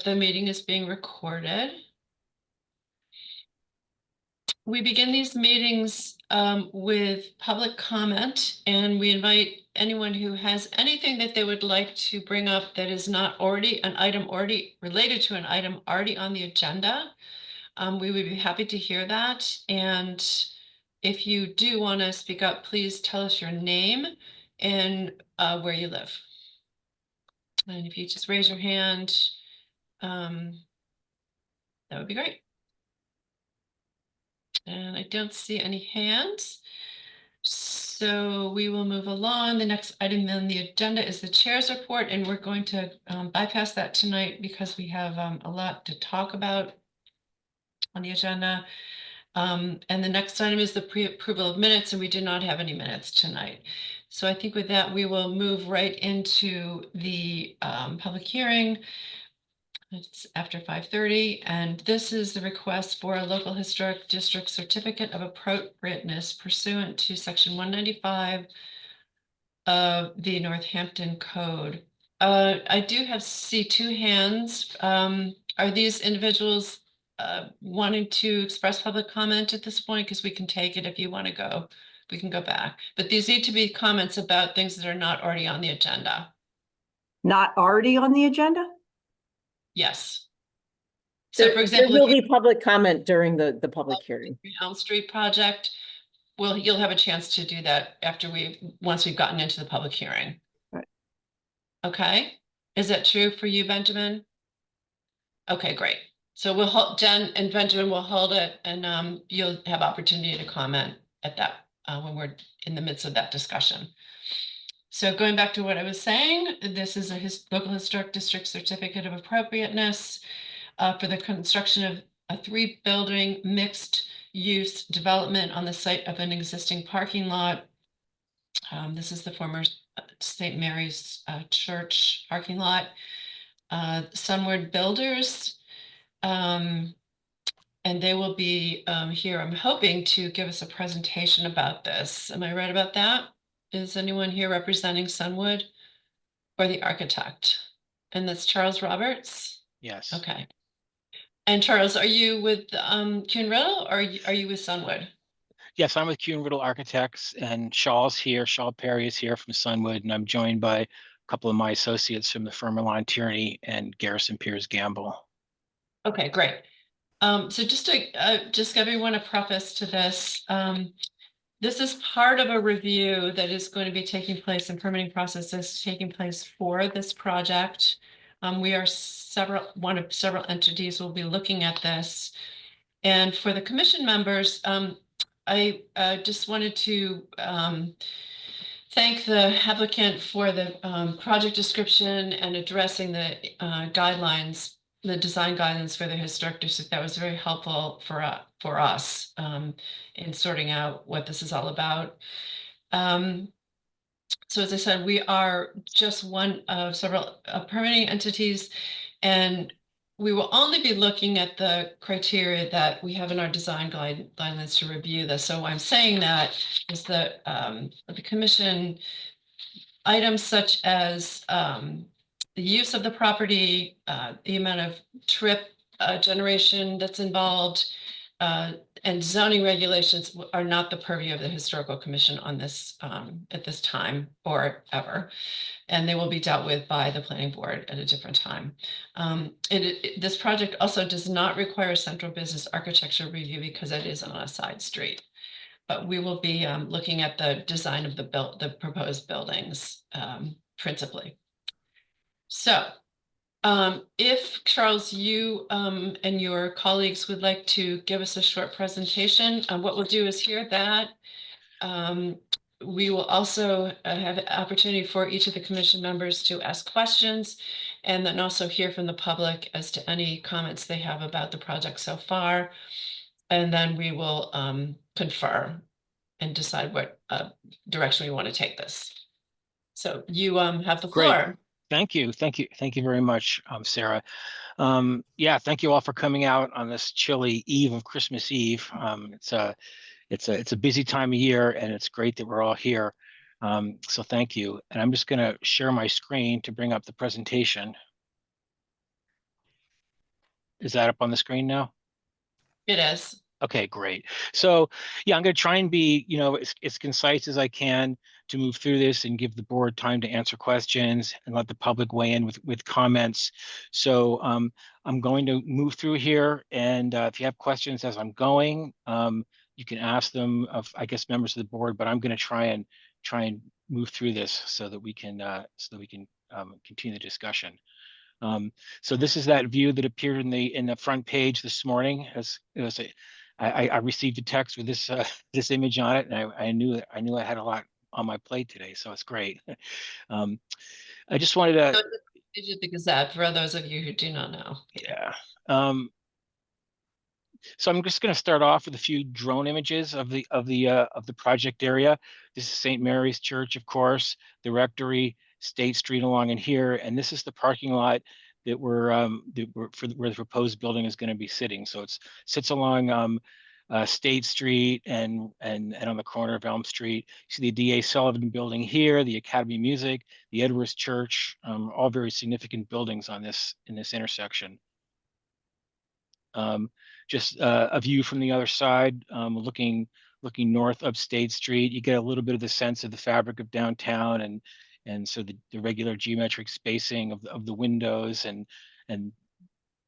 The meeting is being recorded. We begin these meetings with public comment, and we invite anyone who has anything that they would like to bring up that is not already an item already related to an item already on the agenda. We would be happy to hear that. And if you do want to speak up, please tell us your name and where you live. And if you just raise your hand, that would be great. And I don't see any hands. So we will move along. The next item on the agenda is the chair's report, and we're going to bypass that tonight because we have a lot to talk about on the agenda. And the next item is the pre-approval of minutes, and we do not have any minutes tonight. So I think with that, we will move right into the public hearing. It's after 5:30, and this is the request for a local historic district certificate of appropriateness pursuant to section 195 of the Northampton Code. I do see two hands. Are these individuals wanting to express public comment at this point? Because we can take it if you want to go. We can go back. But these need to be comments about things that are not already on the agenda. Not already on the agenda? Yes. So for example, there will be public comment during the public hearing. Elm Street project, well, you'll have a chance to do that after once we've gotten into the public hearing. Right. Okay. Is that true for you, Benjamin? Okay, great. So we'll hold, Jen and Benjamin will hold it, and you'll have opportunity to comment at that when we're in the midst of that discussion. So going back to what I was saying, this is a local historic district certificate of appropriateness for the construction of a 3-building mixed use development on the site of an existing parking lot. This is the former St. Mary's Church parking lot. Sunward Builders, and they will be here, I'm hoping, to give us a presentation about this. Am I right about that? Is anyone here representing Sunwood or the architect? And that's Charles Roberts? Yes. Okay. And Charles, are you with Kuhn Riddle or are you with Sunwood? Yes, I'm with Kuhn Riddle Architects, and Shaw's here. Shaw Perry is here from Sunwood, and I'm joined by a couple of my associates from the firm of Lyon Tierney and Garrison Piers Gamble. Okay, great. So just to give everyone a preface to this, this is part of a review that is going to be taking place and permitting processes taking place for this project. We are one of several entities will be looking at this. And for the commission members, I just wanted to thank the applicant for the project description and addressing the guidelines, the design guidelines for the historic district. That was very helpful for us in sorting out what this is all about. So as I said, we are just one of several permitting entities, and we will only be looking at the criteria that we have in our design guidelines to review this. So why I'm saying that is that the commission items such as the use of the property, the amount of trip generation that's involved, and zoning regulations are not the purview of the Historical Commission on this at this time or ever. And they will be dealt with by the planning board at a different time. This project also does not require central business architecture review because it is on a side street. But we will be looking at the design of the proposed buildings principally. So if Charles, you and your colleagues would like to give us a short presentation, what we'll do is hear that. We will also have an opportunity for each of the commission members to ask questions and then also hear from the public as to any comments they have about the project so far. And then we will confer and decide what direction we want to take this. So you have the floor. Great. Thank you. Thank you. Thank you very much, Sarah. Yeah, thank you all for coming out on this chilly eve of Christmas Eve. It's a busy time of year, and it's great that we're all here. So thank you. And I'm just going to share my screen to bring up the presentation. Is that up on the screen now? It is. Okay, great. So yeah, I'm going to try and be, as concise as I can to move through this and give the board time to answer questions and let the public weigh in with comments. So I'm going to move through here, and if you have questions as I'm going, you can ask them of, I guess, members of the board. But I'm going to try and move through this so that we can continue the discussion. So this is that view that appeared in the front page this morning. As it was I received a text with this this image on it, and I knew I had a lot on my plate today, so it's great. Um, I just wanted to, So it's the Gazette for those of you who do not know. yeah. So I'm just going to start off with a few drone images of the project area. This is St. Mary's Church, of course, the rectory, State Street along in here, and this is the parking lot where the proposed building is going to be sitting. So it sits along State Street and on the corner of Elm Street. You see the D.A. Sullivan building here, the Academy of Music, the Edwards Church, all very significant buildings in this intersection. Um, just a view from the other side, looking north up State Street. You get a little bit of the sense of the fabric of downtown, and so the regular geometric spacing of the windows and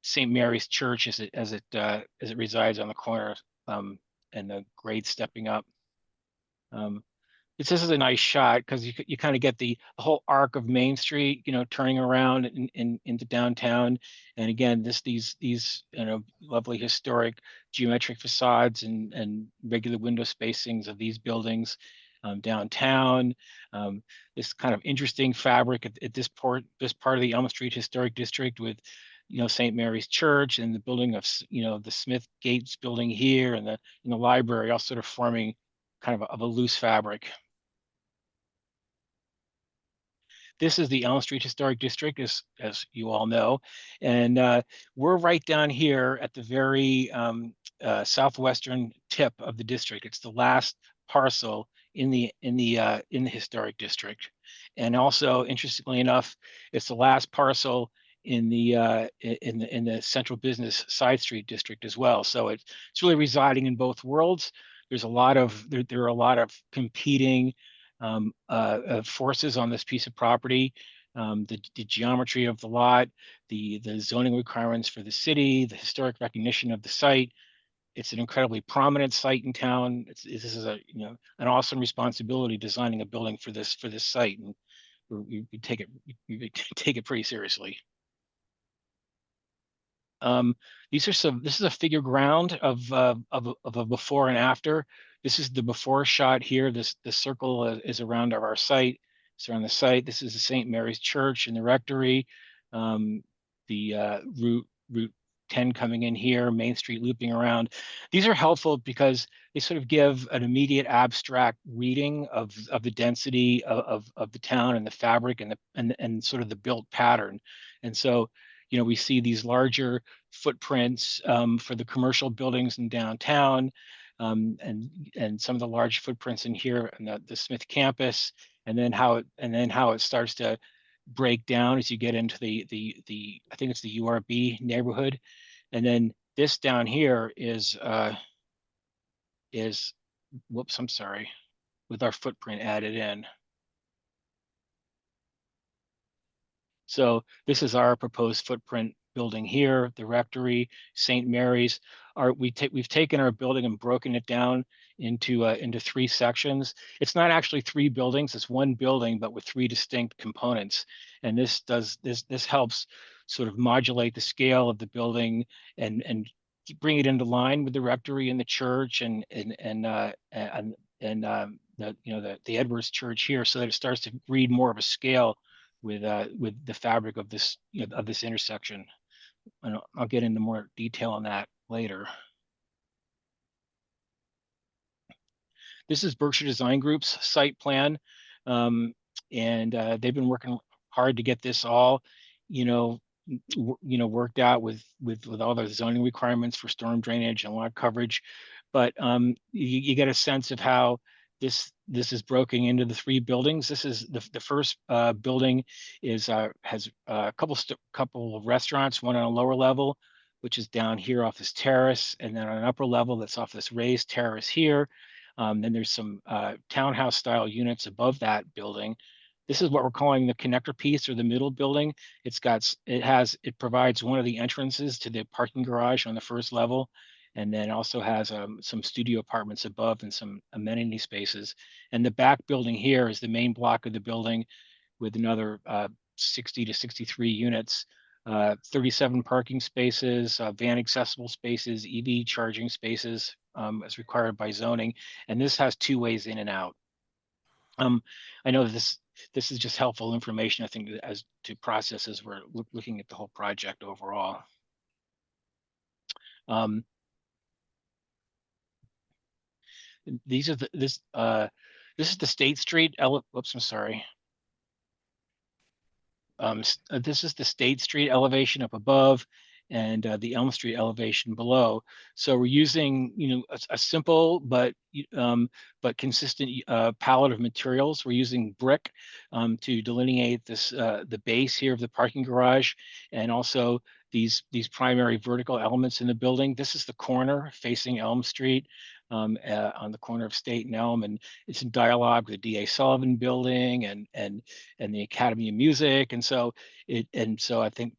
St. Mary's Church as it resides on the corner, and the grade stepping up. Um, this is a nice shot because you kind of get the whole arc of Main Street, turning around into downtown. And again, these lovely historic geometric facades and regular window spacings of these buildings downtown. This kind of interesting fabric at this part of the Elm Street Historic District with St. Mary's Church and the building of the Smith Gates building here and the library all sort of forming kind of a loose fabric. This is the Elm Street Historic District, as you all know, and we're right down here at the very southwestern tip of the district. It's the last parcel in the historic district, and also, interestingly enough, it's the last parcel in the central business side street district as well. So it's really residing in both worlds. There are a lot of competing forces on this piece of property. The geometry of the lot, the zoning requirements for the city, the historic recognition of the site. It's an incredibly prominent site in town. This is an awesome responsibility designing a building for this site, and we take it pretty seriously. This is a figure ground of a before and after. This is the before shot here. The circle is around our site. It's around the site. This is the St. Mary's Church and the rectory. The Route 10 coming in here, Main Street looping around. These are helpful because they sort of give an immediate abstract reading of the density of the town and the fabric and sort of the built pattern. And so, we see these larger footprints for the commercial buildings in downtown, and some of the large footprints in here in the Smith campus, and then how it starts to break down as you get into the I think it's the URB neighborhood, and then this down here is whoops, I'm sorry, with our footprint added in. So this is our proposed footprint building here, the rectory, St. Mary's. We've taken our building and broken it down into three sections. It's not actually three buildings, it's one building, but with three distinct components. And this helps sort of modulate the scale of the building and bring it into line with the rectory and the church and the Edwards Church here, so that it starts to read more of a scale with the fabric of this of this intersection. And I'll get into more detail on that later. This is Berkshire Design Group's site plan, and they've been working hard to get this all, worked out with all the zoning requirements for storm drainage and lot coverage. But you get a sense of how this is broken into the three buildings. This is the first building has a couple of restaurants, one on a lower level, which is down here off this terrace, and then on an upper level that's off this raised terrace here. Then there's some townhouse style units above that building. This is what we're calling the connector piece, or the middle building. It provides one of the entrances to the parking garage on the first level, and then also has some studio apartments above and some amenity spaces. And the back building here is the main block of the building, with another 60 to 63 units, 37 parking spaces, van accessible spaces, EV charging spaces, as required by zoning. And this has two ways in and out. I know this is just helpful information, I think, as to process as we're looking at the whole project overall. Um, these are this is the State Street whoops, I'm sorry. This is the State Street elevation up above, and the Elm Street elevation below. So we're using, a simple but consistent palette of materials. We're using brick to delineate the base here of the parking garage, and also these primary vertical elements in the building. This is the corner facing Elm Street, on the corner of State and Elm, and it's in dialogue with the D.A. Sullivan Building and the Academy of Music. And so I think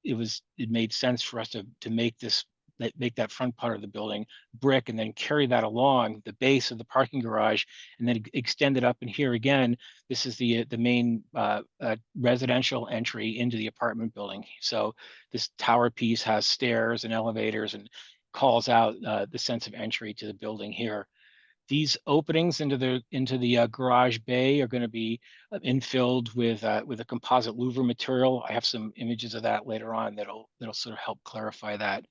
it made sense for us to make that front part of the building brick, and then carry that along the base of the parking garage, and then extend it up. And here again, this is the main residential entry into the apartment building. So this tower piece has stairs and elevators, and calls out the sense of entry to the building here. These openings into the garage bay are going to be infilled with a composite louver material. I have some images of that later on that'll sort of help clarify that.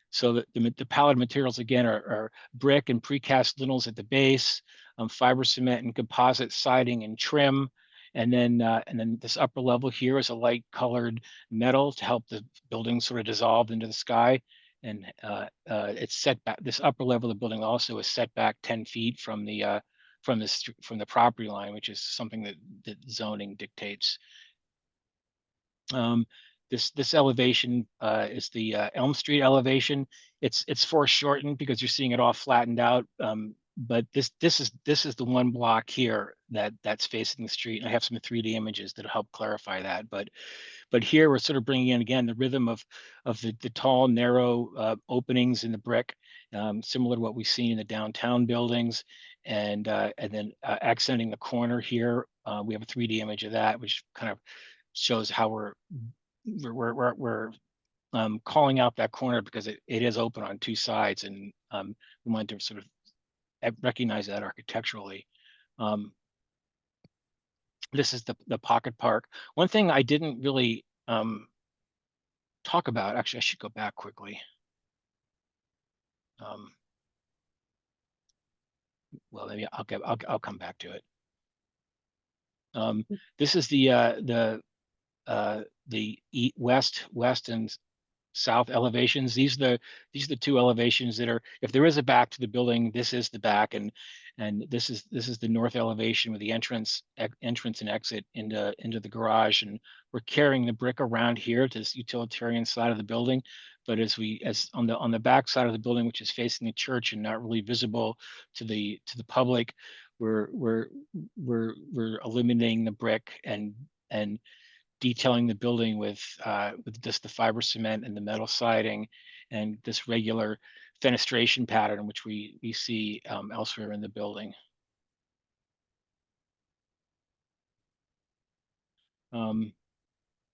So the palette of materials again are brick and precast lintels at the base, fiber cement and composite siding and trim. And then this upper level here is a light colored metal to help the building sort of dissolve into the sky. And it's set back. This upper level of the building also is set back 10 feet from the property line, which is something that zoning dictates. This elevation is the Elm Street elevation. It's foreshortened because you're seeing it all flattened out. But this is the one block here that's facing the street. And I have some 3D images that help clarify that. But here we're sort of bringing in again the rhythm of the tall, narrow openings in the brick, similar to what we've seen in the downtown buildings, and then accenting the corner here. We have a 3D image of that, which kind of shows how we're calling out that corner because it is open on two sides, and we wanted to sort of recognize that architecturally. This is the pocket park. One thing I didn't really talk about, actually, I should go back quickly. Well, maybe I'll come back to it. This is the west and south elevations. These are the two elevations that are, if there is a back to the building, this is the back, and this is the north elevation with the entrance and exit into the garage. And we're carrying the brick around here to this utilitarian side of the building. But as on the back side of the building, which is facing the church and not really visible to the public, we're eliminating the brick and detailing the building with just the fiber cement and the metal siding, and this regular fenestration pattern, which we see elsewhere in the building.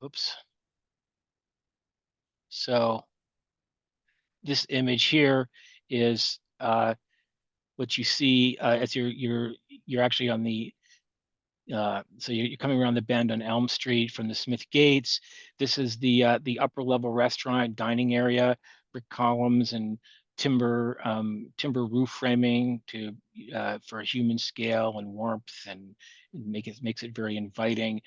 Oops. So this image here is what you see as you're actually on the so you're coming around the bend on Elm Street from the Smith Gates. This is the upper level restaurant dining area, brick columns and timber roof framing for a human scale and warmth, and makes it very inviting.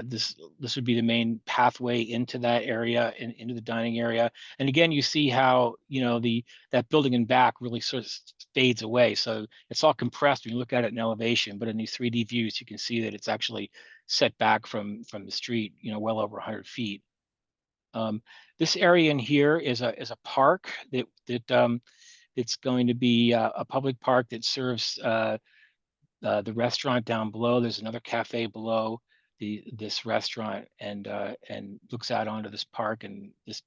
This would be the main pathway into that area, into the dining area. And again, you see how that building in back really sort of fades away. So it's all compressed when you look at it in elevation, but in these 3D views, you can see that it's actually set back from the street, well over 100 feet. This area in here is a park that it's going to be a public park that serves the restaurant down below. There's another cafe below this restaurant, and looks out onto this park, and this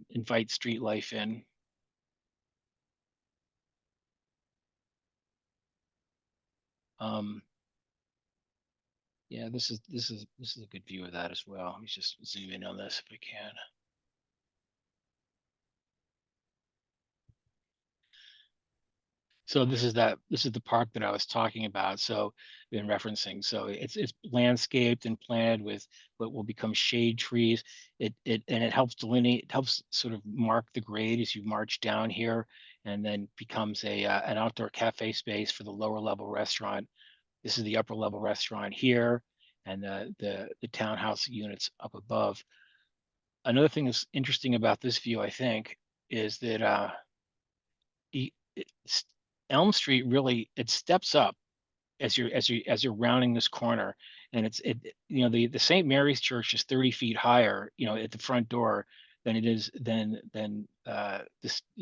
invites street life in. Yeah, this is a good view of that as well. Let me just zoom in on this if I can. So this is the park that I was talking about. So been referencing. So it's landscaped and planted with what will become shade trees. It helps delineate, it helps sort of mark the grade as you march down here, and then becomes an outdoor cafe space for the lower level restaurant. This is the upper level restaurant here, and the townhouse units up above. Another thing that's interesting about this view, I think, is that Elm Street really, it steps up as you're rounding this corner, and the St. Mary's Church is 30 feet higher, at the front door than it is than the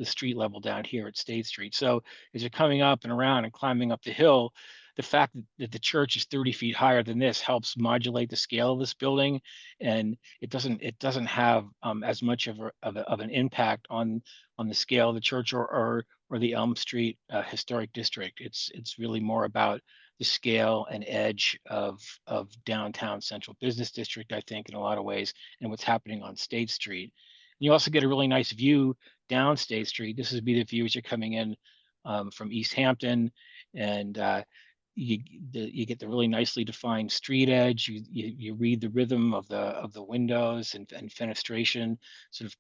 street level down here at State Street. So as you're coming up and around and climbing up the hill, the fact that the church is 30 feet higher than this helps modulate the scale of this building, and it doesn't have as much of an impact on the scale of the church or the Elm Street historic district. It's really more about the scale and edge of downtown central business district, I think, in a lot of ways, and what's happening on State Street. And you also get a really nice view down State Street. This would be the view as you're coming in from East Hampton, and you get the really nicely defined street edge. You read the rhythm of the windows and fenestration, sort of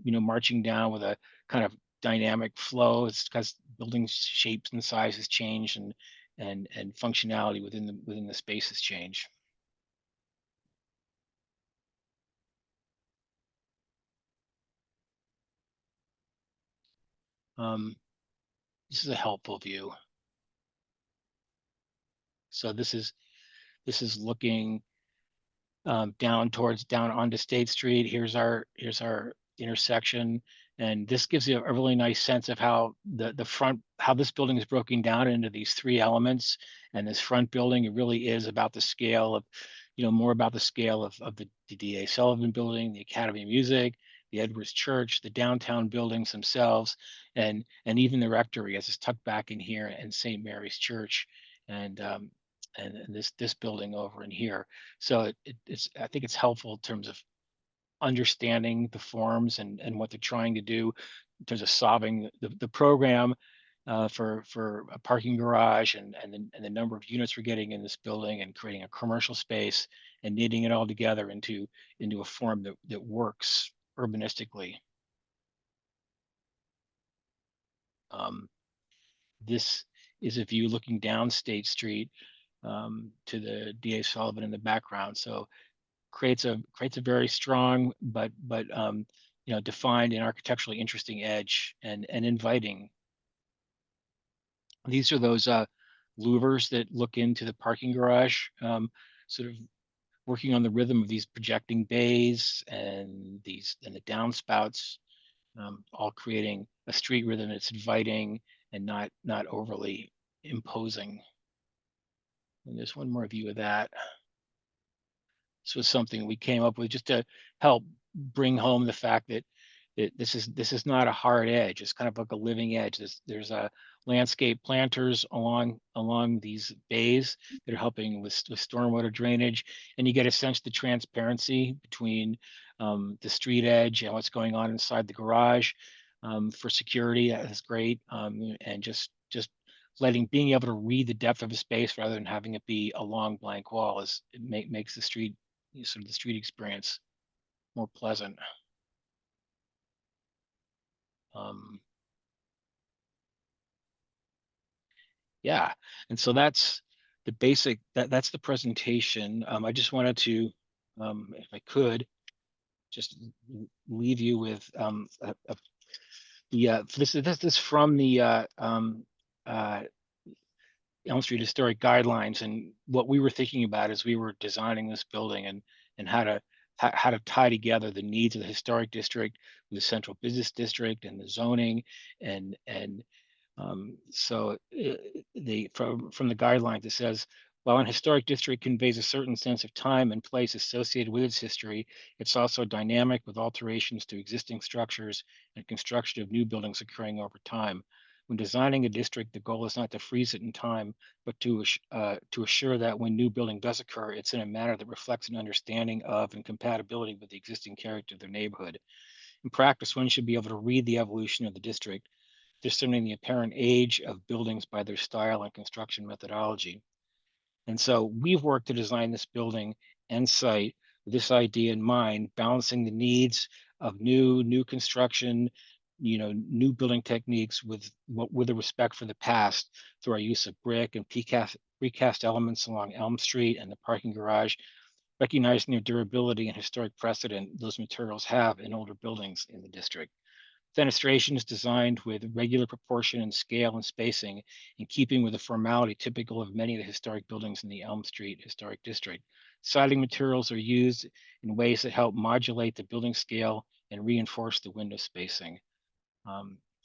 marching down with a kind of dynamic flow. It's because building shapes and sizes change, and functionality within the spaces change. Um, this is a helpful view. So this is looking down onto State Street. Here's our intersection, and this gives you a really nice sense of how this building is broken down into these three elements. And this front building, it really is about the scale of, more about the scale of the D.A. Sullivan Building, the Academy of Music, the Edwards Church, the downtown buildings themselves, and even the rectory as it's tucked back in here, and St. Mary's Church, and this building over in here. So I think it's helpful in terms of understanding the forms and what they're trying to do in terms of solving the program for a parking garage, and the number of units we're getting in this building, and creating a commercial space, and knitting it all together into a form that works urbanistically. This is a view looking down State Street to the D.A. Sullivan in the background. So creates a very strong but defined and architecturally interesting edge, and inviting. These are those louvers that look into the parking garage, sort of working on the rhythm of these projecting bays and the downspouts, all creating a street rhythm that's inviting and not overly imposing. And there's one more view of that. This was something we came up with just to help bring home the fact that this is not a hard edge. It's kind of like a living edge. There's a landscape planters along these bays that are helping with stormwater drainage, and you get a sense of the transparency between the street edge and what's going on inside the garage. For security, that's great, and just being able to read the depth of a space rather than having it be a long blank wall makes the street, sort of the street experience, more pleasant. Yeah, and so that's the basic, that's the presentation. I just wanted to, if I could, just leave you with this is from the Elm Street Historic Guidelines, and what we were thinking about as we were designing this building, and how how to tie together the needs of the historic district with the central business district and the zoning and so from the guidelines, it says, while an historic district conveys a certain sense of time and place associated with its history, it's also dynamic with alterations to existing structures and construction of new buildings occurring over time. When designing a district, the goal is not to freeze it in time, but to assure that when new building does occur, it's in a manner that reflects an understanding of and compatibility with the existing character of their neighborhood. In practice, one should be able to read the evolution of the district, discerning the apparent age of buildings by their style and construction methodology. And so we've worked to design this building and site with this idea in mind, balancing the needs of new construction, new building techniques with a respect for the past through our use of brick and precast elements along Elm Street and the parking garage, recognizing their durability and historic precedent those materials have in older buildings in the district. Fenestration is designed with regular proportion and scale and spacing, in keeping with the formality typical of many of the historic buildings in the Elm Street Historic District. Siding materials are used in ways that help modulate the building scale and reinforce the window spacing.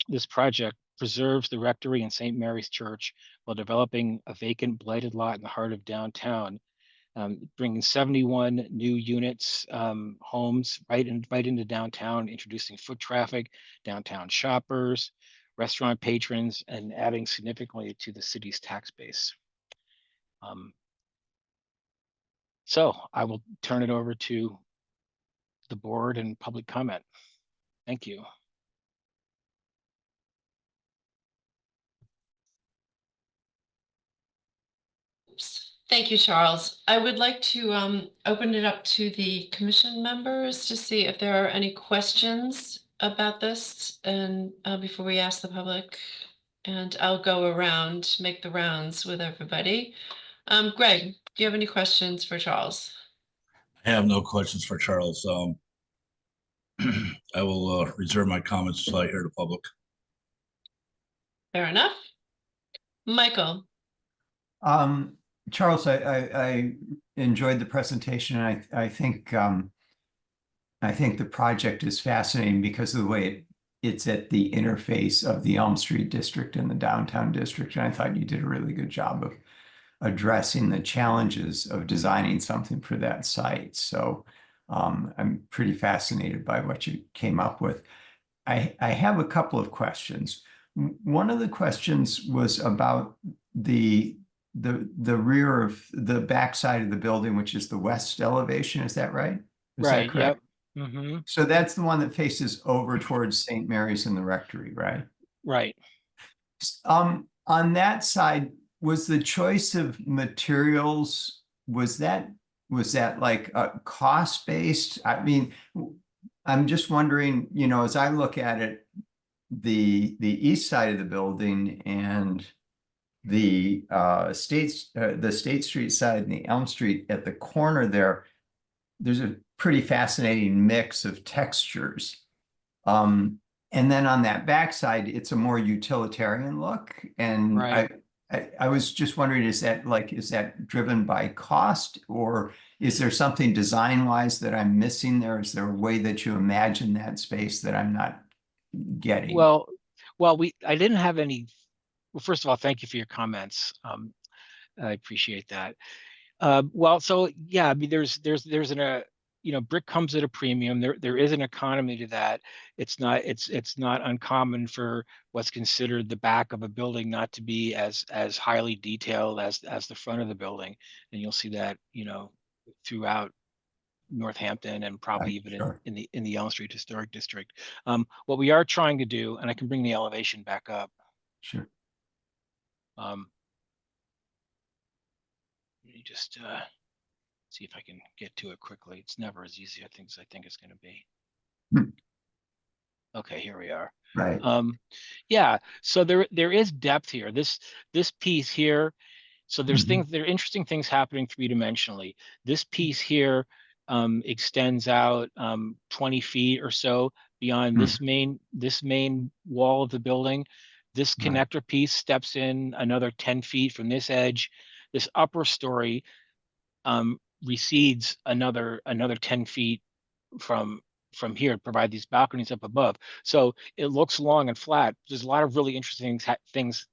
This project preserves the rectory and St. Mary's Church while developing a vacant blighted lot in the heart of downtown, bringing 71 new units, homes right into downtown, introducing foot traffic, downtown shoppers, restaurant patrons, and adding significantly to the city's tax base. So I will turn it over to the board and public comment. Thank you. Thank you, Charles. I would like to open it up to the commission members to see if there are any questions about this and before we ask the public. And I'll go around, make the rounds with everybody. Greg, do you have any questions for Charles? I have no questions for Charles. I will reserve my comments until I hear the public. Fair enough. Michael. Charles, I enjoyed the presentation. I think the project is fascinating because of the way it's at the interface of the Elm Street district and the downtown district. And I thought you did a really good job of addressing the challenges of designing something for that site. So I'm pretty fascinated by what you came up with. I have a couple of questions. One of the questions was about the rear of the back side of the building, which is the west elevation. Is that right? Is Right. that correct? Yep. Mm-hmm. So that's the one that faces over towards St. Mary's and the rectory, right? Right. On that side, was the choice of materials, was that like cost based? I mean, I'm just wondering, as I look at it, the east side of the building and the State Street side and the Elm Street at the corner there's a pretty fascinating mix of textures. And then on that backside, it's a more utilitarian look. And Right. I was just wondering, is that driven by cost, or is there something design-wise that I'm missing there? Is there a way that you imagine that space that I'm not getting? Well, I didn't have any. Well, first of all, thank you for your comments. I appreciate that. Well, so yeah, I mean, there's brick comes at a premium. There is an economy to that. It's not uncommon for what's considered the back of a building not to be as highly detailed as the front of the building, and you'll see that throughout Northampton and probably even Sure. in the Elm Street Historic District. What we are trying to do, and I can bring the elevation back up. Sure. Let me just see if I can get to it quickly. It's never as easy, as I think it's going to be. Okay, here we are. Right. Yeah, so there is depth here. This piece here, so there's Mhm. there are interesting things happening three-dimensionally. This piece here extends out 20 feet or so beyond this main wall of the building. This Right. connector piece steps in another 10 feet from this edge. This upper story recedes another 10 feet from here to provide these balconies up above. So it looks long and flat. There's a lot of really interesting things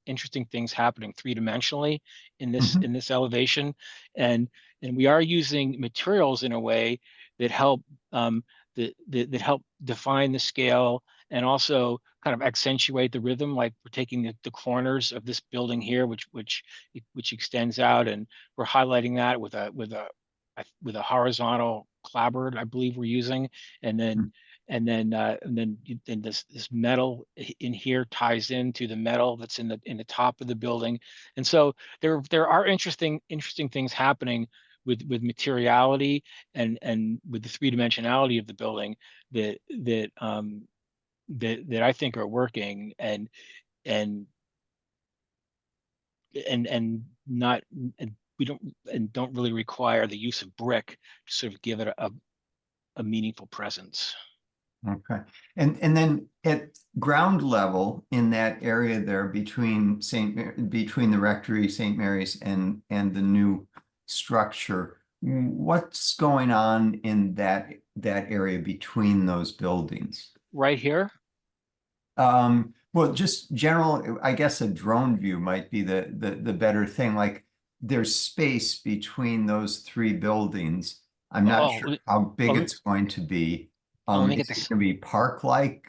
happening three-dimensionally Mhm. in this elevation, and we are using materials in a way that help that help define the scale and also kind of accentuate the rhythm. Like we're taking the corners of this building here, which extends out, and we're highlighting that with a horizontal clapboard, I believe we're using, and then Mm. then this metal in here ties into the metal that's in the top of the building, and so there are interesting things happening with materiality and with the three dimensionality of the building that I think are working and not and we don't really require the use of brick to sort of give it a meaningful presence. Okay. And then at ground level in that area there between between the rectory, St. Mary's and the new structure, what's going on in that area between those buildings? Right here. Well, just general, I guess a drone view might be the better thing. Like there's space between those three buildings. I'm not Oh, sure how big let me, it's going to be. let me get Is it this. going to be park-like?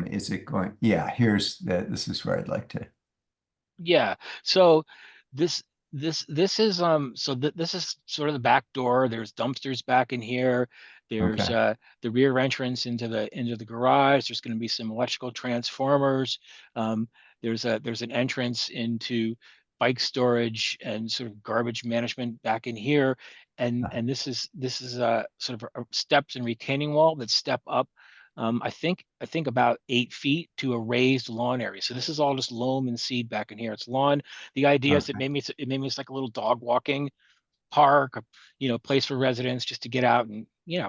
Is it going? Yeah, this is where I'd like to. Yeah. So this this is this is sort of the back door. There's dumpsters back in here. There's Okay. the rear entrance into the garage. There's going to be some electrical transformers. There's an entrance into bike storage and sort of garbage management back in here. And this is sort of a steps and retaining wall that step up I think about 8 feet to a raised lawn area. So this is all just loam and seed back in here. It's lawn. The idea is Okay. maybe it's like a little dog walking park, place for residents just to get out and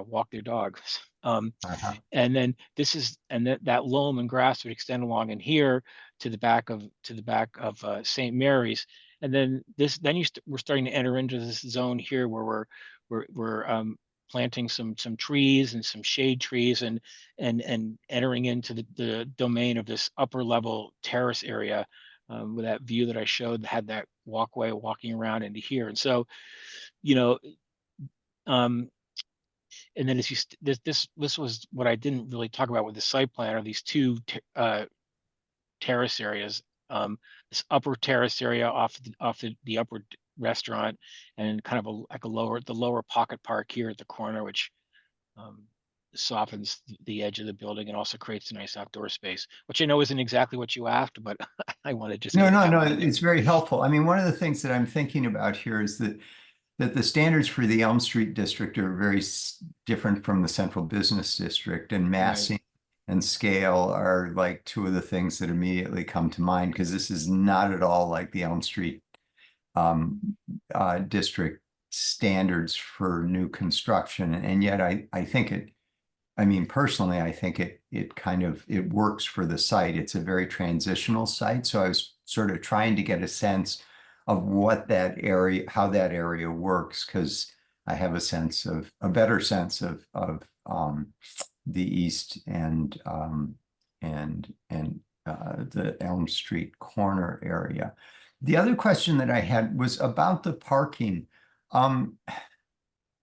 walk their dogs. Uh-huh. And then that loam and grass would extend along in here to the back of St. Mary's. And then we're starting to enter into this zone here where we're planting some trees and some shade trees and entering into the domain of this upper level terrace area, with that view that I showed that had that walkway walking around into here. And so, you know, um, and then as you this was what I didn't really talk about with the site plan are these two terrace areas. This upper terrace area off the upper restaurant, and kind of like the lower pocket park here at the corner, which um, softens the edge of the building and also creates a nice outdoor space, which I know isn't exactly what you asked, but I want to just No, get no, that no, one in there. it's very helpful. I mean, one of the things that I'm thinking about here is that the standards for the Elm Street district are very different from the central business district, and Right. massing and scale are like two of the things that immediately come to mind because this is not at all like the Elm Street um, district standards for new construction. And yet I think I mean, personally, I think it kind of it works for the site. It's a very transitional site. So I was sort of trying to get a sense of what that area, how that area works, because I have a better sense of the east and the Elm Street corner area. The other question that I had was about the parking. Um,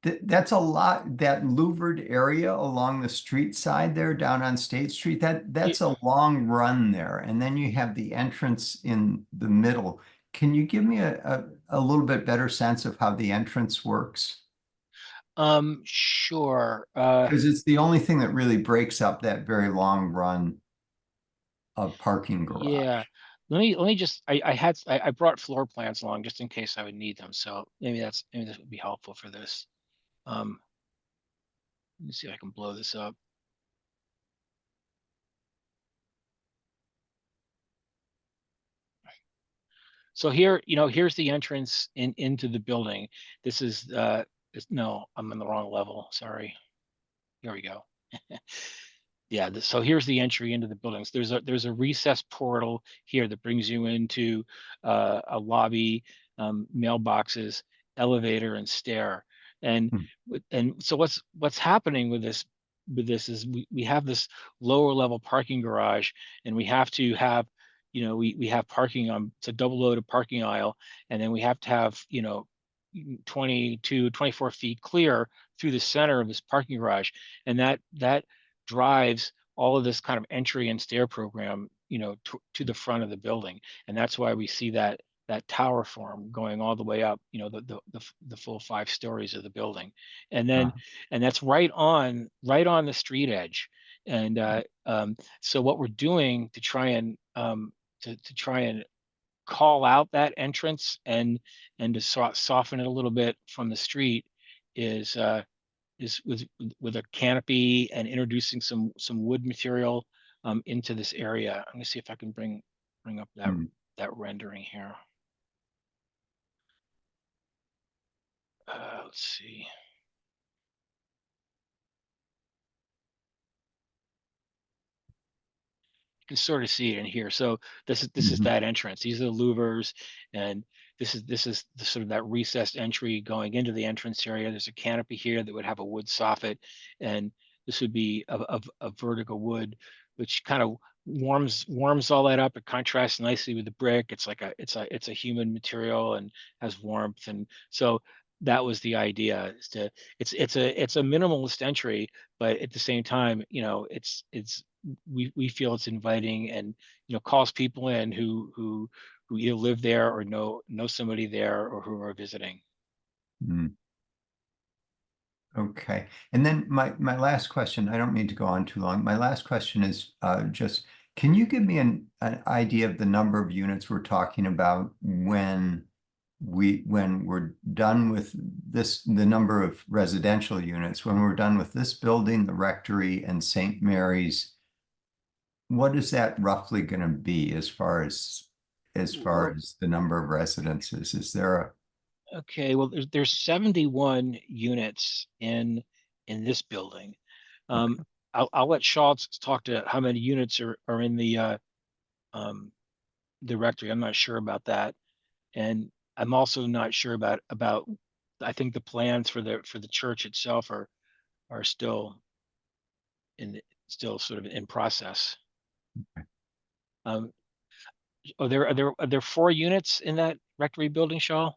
that's a lot, that louvered area along the street side there down on State Street, Yeah. that's a long run there. And then you have the entrance in the middle. Can you give me a little bit better sense of how the entrance works? Sure. Because it's the only thing that really breaks up that very long run of parking Yeah. garage. Let me just I brought floor plans along just in case I would need them. So maybe this would be helpful for this. Um, let me see if I can blow this up. So here, here's the entrance into the building. This is no, I'm in the wrong level. Sorry. Here we go. Yeah, so here's the entry into the buildings. There's a recessed portal here that brings you into a lobby, mailboxes, elevator, and stair. And Hmm. and so what's happening with this with this is we have this lower level parking garage, and we have to have, we have parking on, it's a double loaded parking aisle, and then we have to have, 24 feet clear through the center of this parking garage. And that drives all of this kind of entry and stair program, to the front of the building. And that's why we see that tower form going all the way up, the full 5 stories of the building. And then, and that's right on the street edge. And so what we're doing to try and call out that entrance and to soften it a little bit from the street is with a canopy and introducing some wood material into this area. I'm gonna see if I can bring up that rendering here. Let's see. You can sort of see it in here. So this is that entrance. These are the louvers, and this is the sort of that recessed entry going into the entrance area. There's a canopy here that would have a wood soffit, and this would be a vertical wood, which kind of warms all that up. It contrasts nicely with the brick. It's like it's a humid material and has warmth, and so that was the idea. It's a minimalist entry, but at the same time, we feel it's inviting, and calls people in who either live there or know somebody there, or who are visiting. Okay. And then my last question, I don't mean to go on too long. My last question is just, can you give me an idea of the number of units we're talking about when we're done with this, the number of residential units, when we're done with this building, the rectory, and St. Mary's? What is that roughly going to be as far as the number of residences? Is there a Okay, well, there's 71 units in this building. I'll let Schultz talk to how many units are in the rectory. I'm not sure about that, and I'm also not sure about I think the plans for the church itself are still sort of in process. Are there 4 units in that rectory building, Shaw?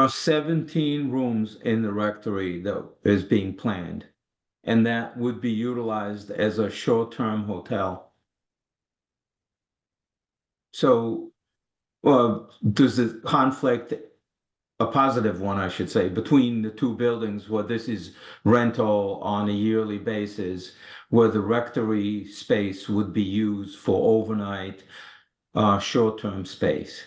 17 rooms in the rectory that is being planned, and that would be utilized as a short-term hotel. So, does it conflict, a positive one, I should say, between the two buildings, where this is rental on a yearly basis, where the rectory space would be used for overnight, short-term space?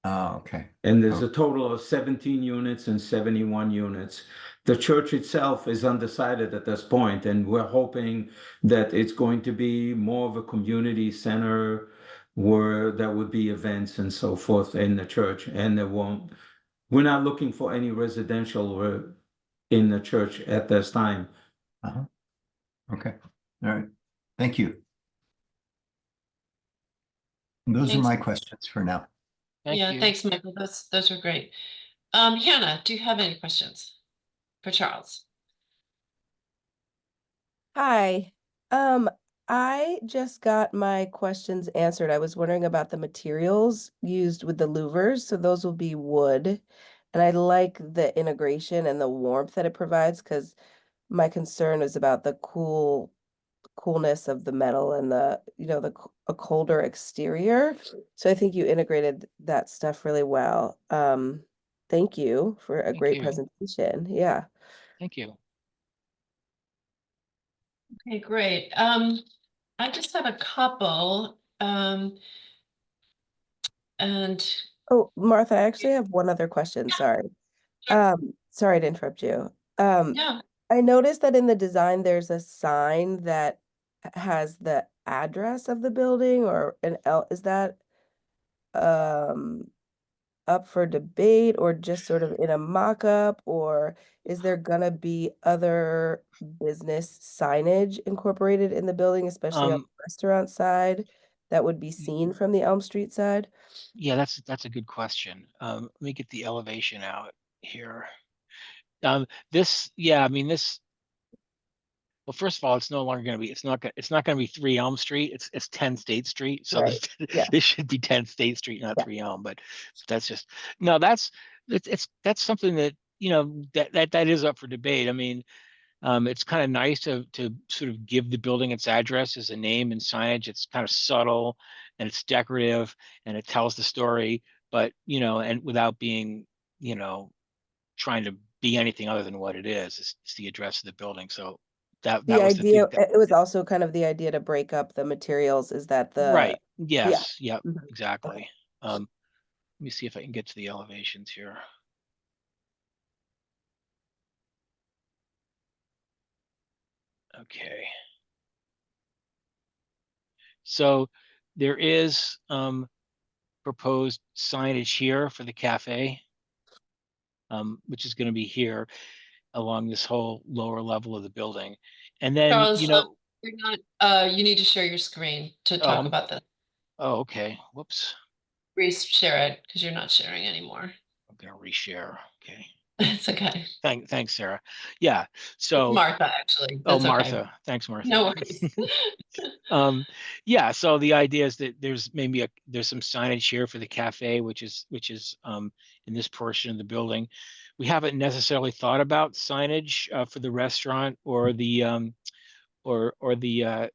Oh, okay. And there's a total of 17 units and 71 units. The church itself is undecided at this point, and we're hoping that it's going to be more of a community center where there would be events and so forth in the church, and we're not looking for any residential in the church at this time. Okay. All right. Thank you. Those are Thanks. my questions for now. Thank you. Thanks, Michael. Those are great. Hannah, do you have any questions for Charles? Hi. I just got my questions answered. I was wondering about the materials used with the louvers. So those will be wood. And I like the integration and the warmth that it provides, because my concern is about the coolness of the metal and a colder exterior. So I think you integrated that stuff really well. Thank you for a great presentation. Yeah. Thank you. Okay, great. I just have a couple, and Oh, Martha, I actually have one other question. Sorry. Sorry to interrupt you. yeah, I noticed that in the design, there's a sign that has the address of the building, or is that up for debate, or just sort of in a mock-up, or is there gonna be other business signage incorporated in the building, especially on the restaurant side? that would be seen from the Elm Street side? Yeah, that's a good question. Let me get the elevation out here. Yeah, I mean well, first of all, it's no longer going to be, it's not going to be 3 Elm Street. It's 10 State Street. So Right. Yeah. this should be 10 State Street, not Yeah. 3 Elm, but that's just, no, that's something that, that is up for debate. I mean, it's kind of nice to sort of give the building its address as a name and signage. It's kind of subtle and it's decorative and it tells the story, but and without being, trying to be anything other than what it is. It's the address of the building. So that The was the idea, thing that, it was also kind of the idea to break up the materials, is that right. yeah. Yes. Yep. Mhm. Exactly. Let me see if I can get to the elevations here. Okay. So there is proposed signage here for the cafe, which is going to be here along this whole lower level of the building. And then, Charles, you're not, you need to share your screen to talk um, about this. oh, okay. Whoops. Share it because you're not sharing anymore. I'm going to reshare. Okay. It's okay. Thanks, Sarah. Yeah. It's So, Martha, actually. oh, That's okay. Martha. Thanks, Martha. No worries. Yeah, so the idea is that there's some signage here for the cafe, which is in this portion of the building. We haven't necessarily thought about signage for the restaurant or the or the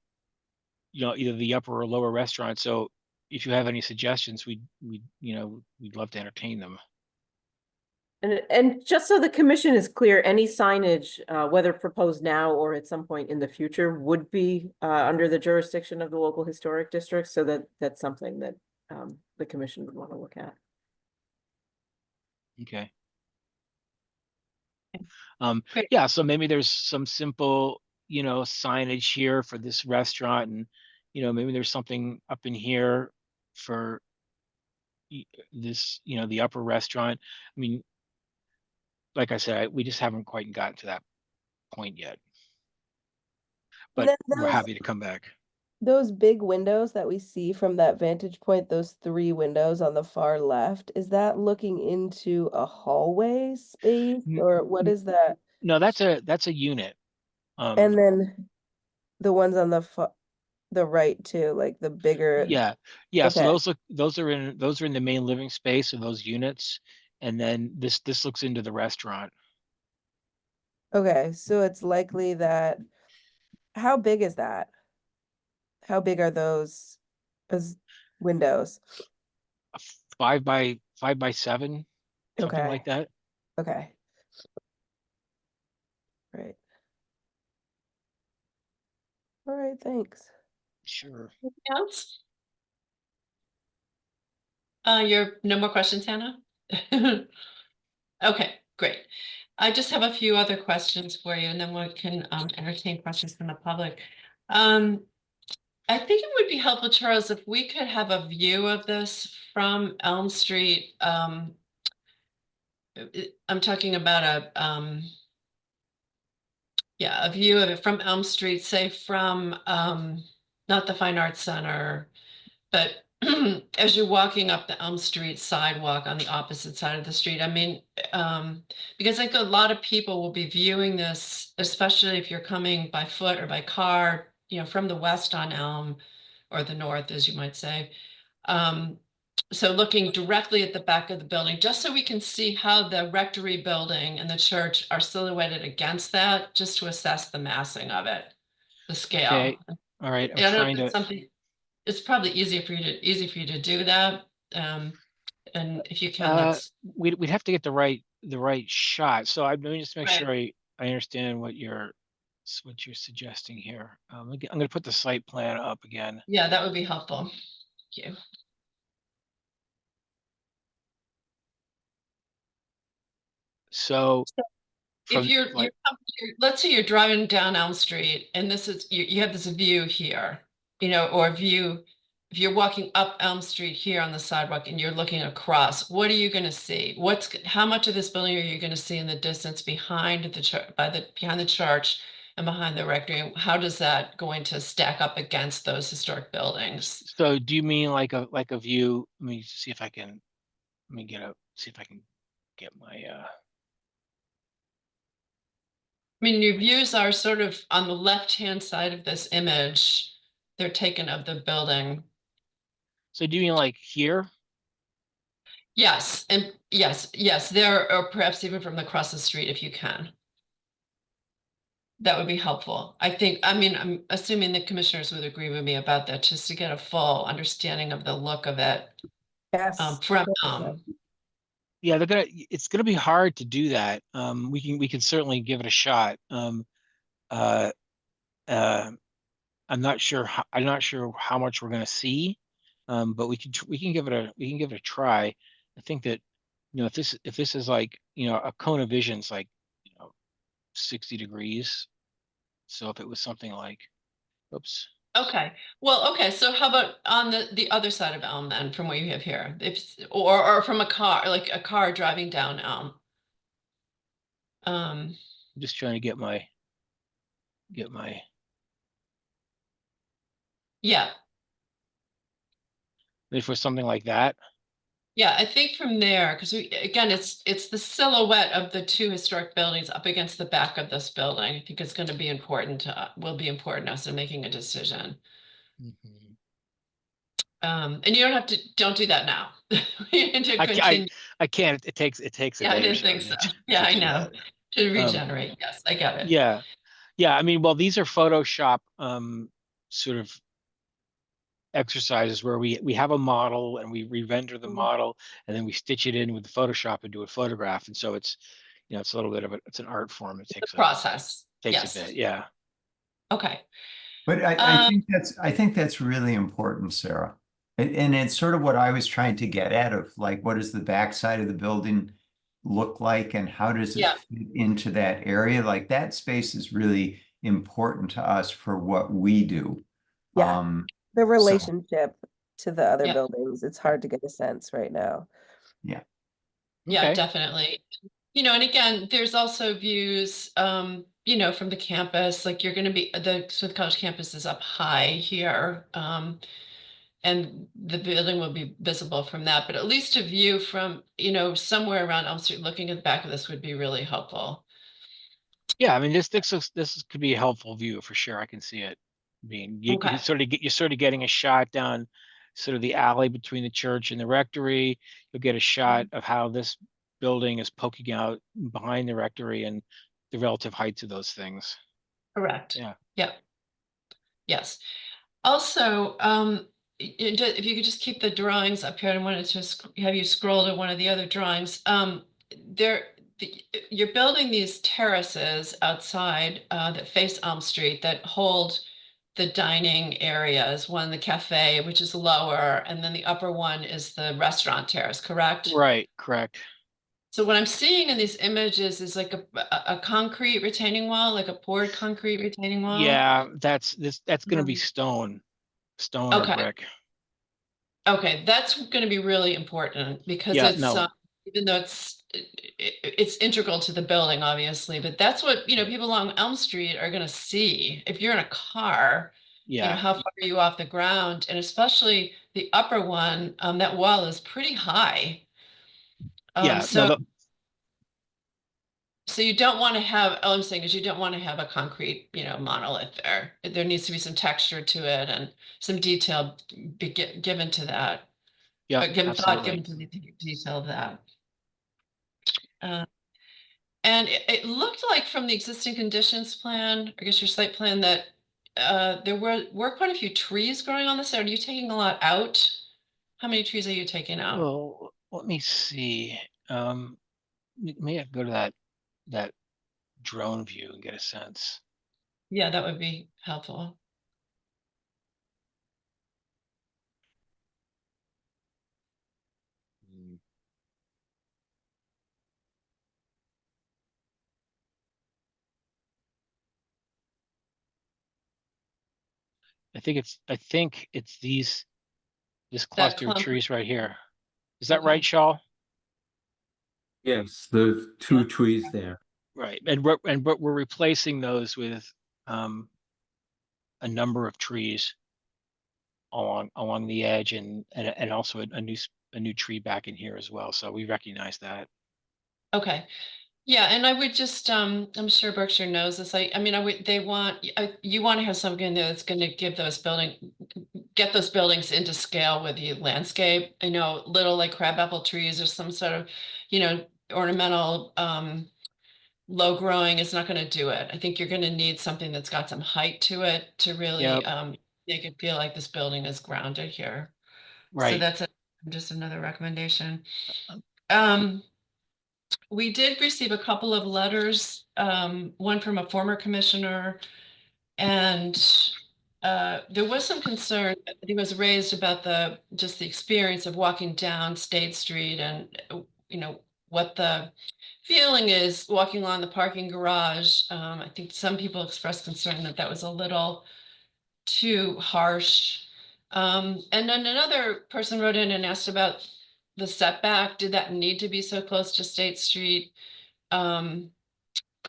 either the upper or lower restaurant. So if you have any suggestions, we'd love to entertain them. And just so the commission is clear, any signage, whether proposed now or at some point in the future, would be under the jurisdiction of the local historic district. So that's something that the commission would want to look at. Okay. Great. Yeah, so maybe there's some simple, signage here for this restaurant, and maybe there's something up in here for this, the upper restaurant. I mean, like I said, we just haven't quite gotten to that point yet, And but then we're happy to come back. those big windows that we see from that vantage point, those 3 windows on the far left, is that looking into a hallway space, N- or what n- is that? No, that's a unit. And then the ones on the right too, like the bigger. Yeah, yeah. So Okay. those are in the main living space of those units, and then this looks into the restaurant. Okay, so it's likely that, how big is that? How big are those as windows? 5 by 7, something like Okay. that. Okay. Right. All right, thanks. Sure. Anything else? No more questions, Hannah? Okay, great. I just have a few other questions for you, and then we can entertain questions from the public. I think it would be helpful, Charles, if we could have a view of this from Elm Street. I'm talking about a view of it from Elm Street, say from not the Fine Arts Center, but as you're walking up the Elm Street sidewalk on the opposite side of the street. I mean, because I think a lot of people will be viewing this, especially if you're coming by foot or by car, from the west on Elm, or the north, as you might say. So looking directly at the back of the building, just so we can see how the rectory building and the church are silhouetted against that, just to assess the massing of it, the scale. Okay. All right. I'm I don't know trying if to. it's something, it's probably easy for you to do that. And if you can, that's We'd have to get the right shot. So let me just make right. sure I understand what you're suggesting here. I'm going to put the site plan up again. Yeah, that would be helpful. Thank you. So If from let's say you're driving down Elm Street and this is, you have this view here, or if you're walking up Elm Street here on the sidewalk and you're looking across, what are you going to see? How much of this building are you going to see in the distance behind the church, behind the church, and behind the rectory, how does that going to stack up against those historic buildings? So do you mean like a view? Let me see if I can, see if I can get my, I mean, your views are sort of on the left-hand side of this image. They're taken of the building. so do you mean like here? Yes, and yes, there, or perhaps even from across the street if you can. That would be helpful. I mean, I'm assuming the commissioners would agree with me about that, just to get a full understanding of the look of it. Yes. From, Yeah, it's gonna be hard to do that. We can certainly give it a shot. Uh, I'm not sure how much we're gonna see. But we can give it a try. I think that, if this is like, a cone of vision's like, 60 degrees. So if it was something like, oops, okay, well, okay, so how about on the other side of Elm then, from what you have here? If, or from a car, like a car driving down Elm. I'm just trying to get my, Yeah, if it was something like that. yeah, I think from there, because again, it's the silhouette of the two historic buildings up against the back of this building. I think it's going to be important will be important to us in making a decision. Mhm. And you don't do that now. You need to I continue. can't, it takes a Yeah, I day or didn't so think so. to Yeah, I do know. that. To Um, regenerate. Yes, I get it. yeah, yeah. I mean, well, these are Photoshop sort of exercises where we have a model and we re-render the Mhm. model and then we stitch it in with the Photoshop and do a photograph. And so it's, it's a little bit of it's an art form. It The process. takes a Yes. bit. Yeah. Okay. But I Um, think that's really important, Sarah. And it's sort of what I was trying to get at of like, what does the backside of the building look like and how does it Yeah. fit into that area? Like that space is really important to us for what we do. Yeah. Um, The so, relationship to the other Yeah. buildings, it's hard to get a sense right now. yeah. Yeah, Okay. definitely. And again, there's also views, from the campus, like you're going to be, the Smith College campus is up high here. And the building will be visible from that, but at least a view from, somewhere around Elm Street, looking at the back of this would be really helpful. Yeah. I mean, this could be a helpful view for sure. I can see it being, Okay. you're sort of getting a shot down sort of the alley between the church and the rectory. You'll get a shot of how this building is poking out behind the rectory and the relative heights of those things. Correct. Yeah. Yeah. Yes. Also, if you could just keep the drawings up here, I wanted to have you scroll to one of the other drawings. You're building these terraces outside that face Elm Street that hold the dining areas. One, the cafe, which is lower, and then the upper one is the restaurant terrace, correct? Right. Correct. So what I'm seeing in these images is like a concrete retaining wall, like a poured concrete retaining wall. Yeah. That's going to be Um, stone or Okay. brick. Okay, that's going to be really important because Yeah. it's No. even though it's integral to the building, obviously, but that's what, people along Elm Street are going to see. If you're in a car, Yeah. how far are you off the ground? And especially the upper one, that wall is pretty high. Yeah. No. So you don't want to have, all I'm saying is you don't want to have a concrete, monolith there. There needs to be some texture to it and some detail given to that. Yeah. Given thought, Absolutely. given to the detail of that. Uh, And it looked like from the existing conditions plan, I guess your site plan, that there were quite a few trees growing on this. Are you taking a lot out? How many trees are you taking out? Well, let me see. May I go to that drone view and get a sense? Yeah, that would be helpful. Mm. I think it's this That cluster of clump, trees right here. Is that right, okay. Shaw? Yes, the two trees there. Right. And what we're replacing those with a number of trees along the edge, and also a new tree back in here as well. So we recognize that. Okay. Yeah, and I would just, I'm sure Berkshire knows this. I mean, they want, you want to have something that's going to get those buildings into scale with the landscape. Little like crabapple trees or some sort of, ornamental, low growing is not going to do it. I think you're going to need something that's got some height to it to really, Yep. make it feel like this building is grounded here. So Right. that's just another recommendation. Um, Um, we did receive a couple of letters, one from a former commissioner, and there was some concern that he was raised about just the experience of walking down State Street and, what the feeling is walking along the parking garage. I think some people expressed concern that that was a little too harsh. And then another person wrote in and asked about the setback. Did that need to be so close to State Street? Um,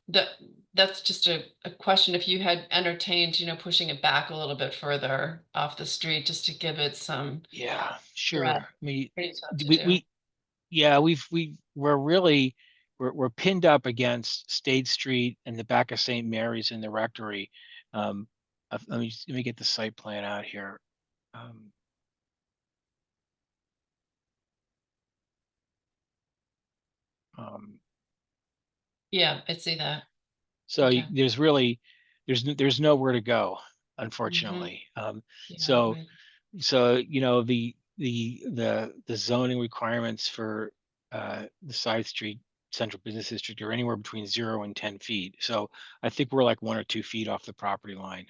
that that's just a question if you had entertained, pushing it back a little bit further off the street just to give it some Yeah, sure. breadth. I mean, Pretty tough to we, do. we yeah, we're really, we're pinned up against State Street and the back of St. Mary's and the Rectory. Um, let me get the site plan out here. Um, um, Yeah, I see that. so Okay. there's nowhere to go, Mhm. unfortunately. Yeah, So right. so the zoning requirements for the side street central business district are anywhere between 0 and 10 feet. So I think we're like 1 or 2 feet off the property line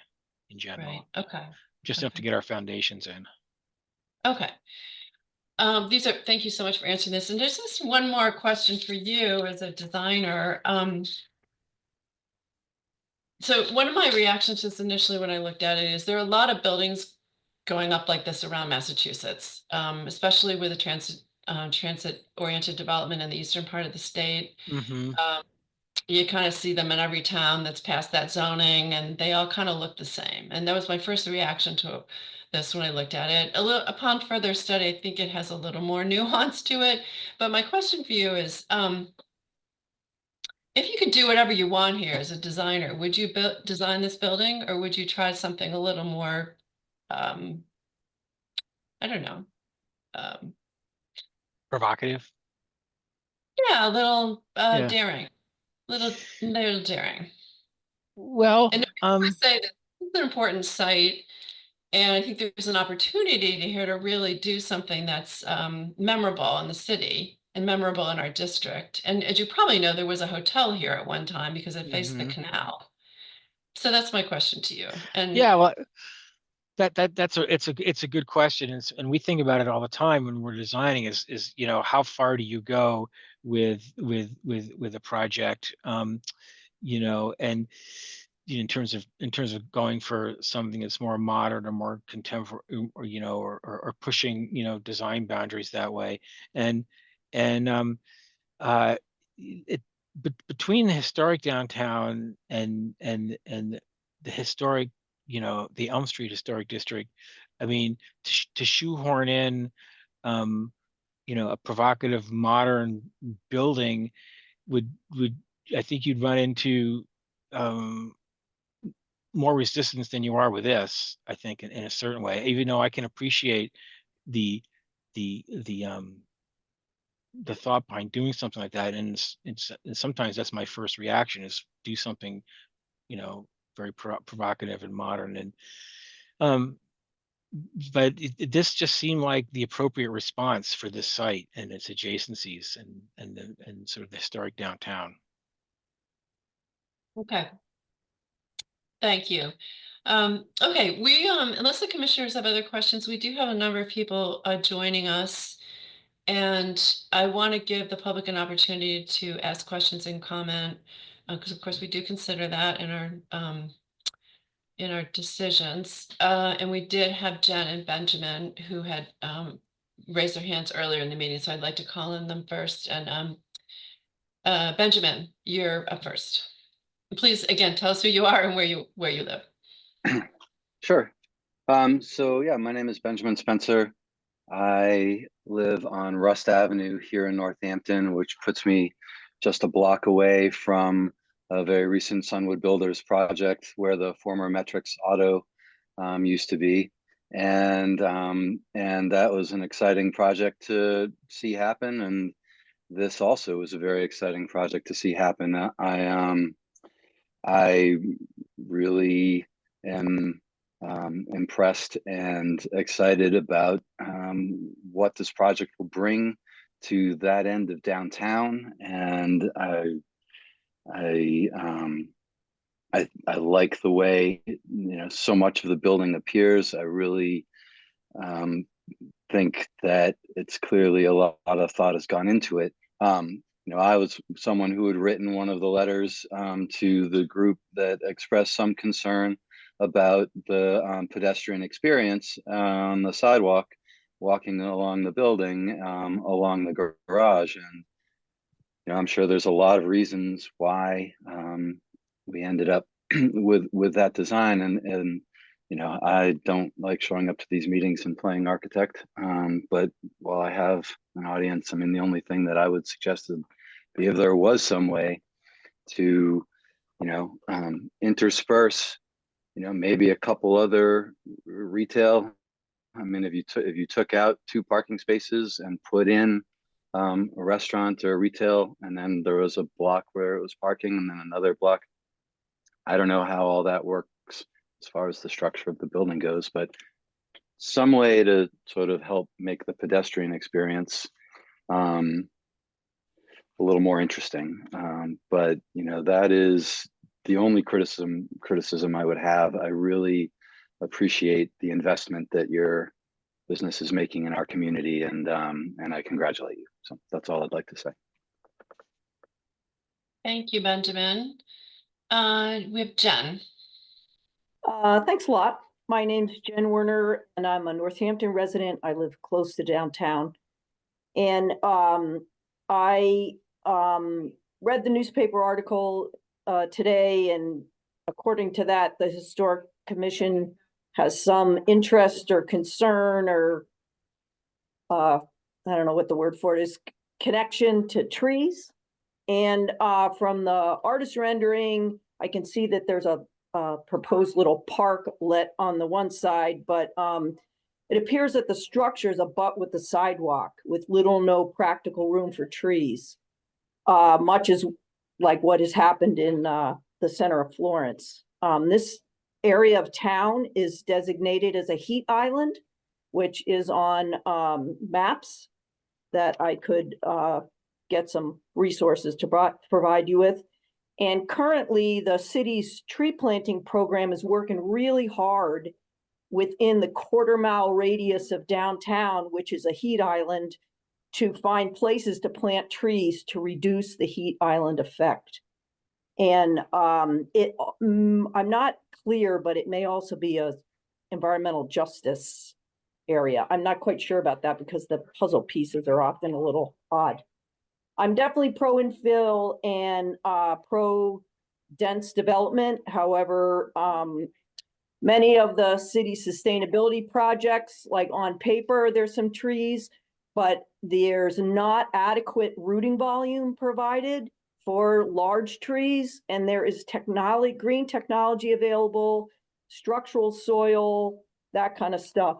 in Right. general, Okay. just enough to Okay. get our foundations in. Okay. Thank you so much for answering this. And there's just one more question for you as a designer. So one of my reactions just initially when I looked at it is there are a lot of buildings going up like this around Massachusetts, especially with the transit-oriented development in the eastern part of the state. Mm-hmm. You kind of see them in every town that's past that zoning, and they all kind of look the same. And that was my first reaction to this when I looked at it. Upon further study, I think it has a little more nuance to it. But my question for you is, if you could do whatever you want here as a designer, would you design this building, or would you try something a little more, um, I don't know, um, Provocative. yeah, a little Yeah. daring, little daring. Well, And I would say that it's an important site. And I think there's an opportunity to here to really do something that's memorable in the city and memorable in our district. And as you probably know, there was a hotel here at one time because it faced the mhm. canal. So that's my question to you. And Yeah, well, it's a good question, and we think about it all the time when we're designing. Is how far do you go with a project? And in terms of going for something that's more modern or more contemporary, or pushing design boundaries that way, and uh, it between the historic downtown and the historic, the Elm Street Historic District. I mean, to shoehorn in, um, a provocative modern building would I think you'd run into um, more resistance than you are with this. I think in a certain way, even though I can appreciate the the the thought behind doing something like that, and sometimes that's my first reaction is do something, you know very provocative and modern, and um but this just seemed like the appropriate response for this site and its adjacencies, and sort of the historic downtown. okay, thank you. Okay, unless the commissioners have other questions, we do have a number of people joining us. And I want to give the public an opportunity to ask questions and comment, because of course we do consider that in our decisions. And we did have Jen and Benjamin who had raised their hands earlier in the meeting, so I'd like to call on them first. And Benjamin, you're up first. Please, again, tell us who you are and where you live. Sure. So yeah, my name is Benjamin Spencer. I live on Rust Avenue here in Northampton, which puts me just a block away from a very recent Sunwood Builders project where the former Metrics Auto used to be. And that was an exciting project to see happen. And this also was a very exciting project to see happen. I really am impressed and excited about what this project will bring to that end of downtown, and I like the way so much of the building appears. I really think that it's clearly a lot of thought has gone into it. I was someone who had written one of the letters to the group that expressed some concern about the pedestrian experience on the sidewalk, walking along the building, along the garage. And I'm sure there's a lot of reasons why we ended up with that design. And I don't like showing up to these meetings and playing architect. But while I have an audience, I mean, the only thing that I would suggest would be if there was some way to, intersperse, maybe a couple other retail. I mean, if you took out 2 parking spaces and put in a restaurant or retail, and then there was a block where it was parking, and then another block. I don't know how all that works as far as the structure of the building goes, but some way to sort of help make the pedestrian experience a little more interesting. But that is the only criticism I would have. I really appreciate the investment that your business is making in our community, and I congratulate you. So that's all I'd like to say. Thank you, Benjamin. We have Jen. Thanks a lot. My name's Jen Werner, and I'm a Northampton resident. I live close to downtown. And I read the newspaper article today, and according to that, the Historic Commission has some interest or concern or I don't know what the word for it is, connection to trees. And from the artist rendering, I can see that there's a proposed little park lit on the one side, but it appears that the structure is abut with the sidewalk with little no practical room for trees, much as like what has happened in the center of Florence. This area of town is designated as a heat island, which is on maps that I could get some resources to provide you with. And currently the city's tree planting program is working really hard within the 1/4-mile radius of downtown, which is a heat island, to find places to plant trees to reduce the heat island effect. And I'm not clear, but it may also be a environmental justice area. I'm not quite sure about that because the puzzle pieces are often a little odd. I'm definitely pro infill and pro dense development. However, many of the city sustainability projects, like on paper, there's some trees, but there's not adequate rooting volume provided for large trees. And there is green technology available, structural soil, that kind of stuff.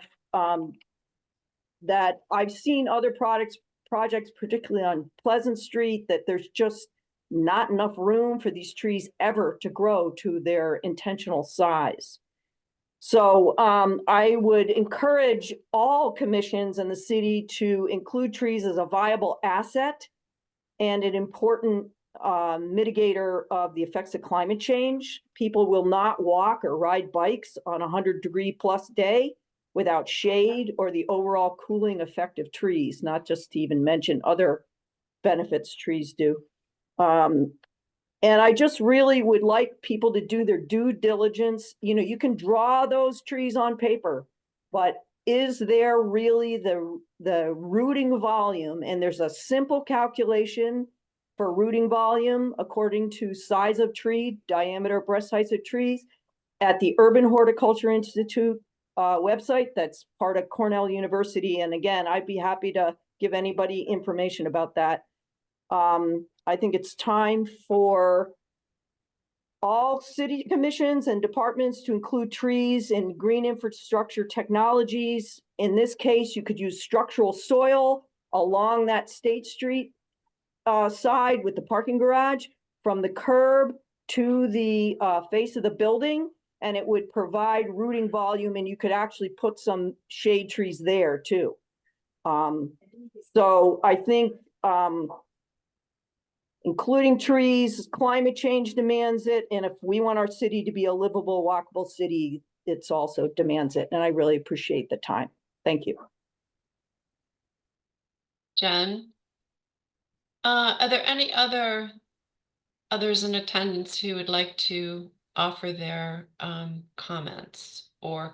That I've seen other projects, particularly on Pleasant Street, that there's just not enough room for these trees ever to grow to their intentional size. So I would encourage all commissions in the city to include trees as a viable asset and an important mitigator of the effects of climate change. People will not walk or ride bikes on a 100-degree+ day without shade or the overall cooling effect of trees, not just to even mention other benefits trees do. And I just really would like people to do their due diligence. You can draw those trees on paper, but is there really the rooting volume? And there's a simple calculation for rooting volume according to size of tree, diameter, breast heights of trees at the Urban Horticulture Institute website. That's part of Cornell University. And again, I'd be happy to give anybody information about that. I think it's time for all city commissions and departments to include trees in green infrastructure technologies. In this case, you could use structural soil along that State Street side with the parking garage from the curb to the face of the building, and it would provide rooting volume, and you could actually put some shade trees there too. So I think including trees, climate change demands it, and if we want our city to be a livable, walkable city, it's also demands it, and I really appreciate the time. Thank you. Jen? Are there any others in attendance who would like to offer their comments or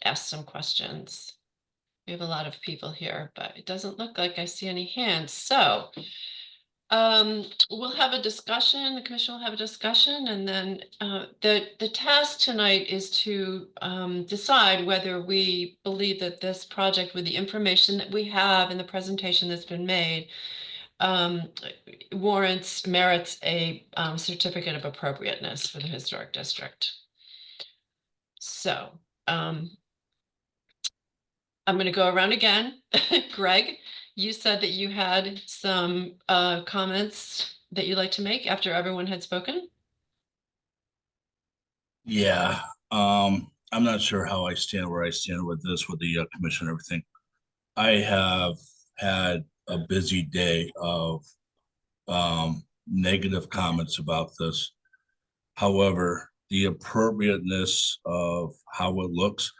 ask some questions? We have a lot of people here, but it doesn't look like I see any hands. So we'll have a discussion, the commission will have a discussion, and then the task tonight is to decide whether we believe that this project, with the information that we have in the presentation that's been made, merits a certificate of appropriateness for the historic district. So I'm going to go around again. Greg, you said that you had some comments that you'd like to make after everyone had spoken. Yeah, I'm not sure how I stand where I stand with this, with the commission and everything. I have had a busy day of negative comments about this. However, the appropriateness of how it looks,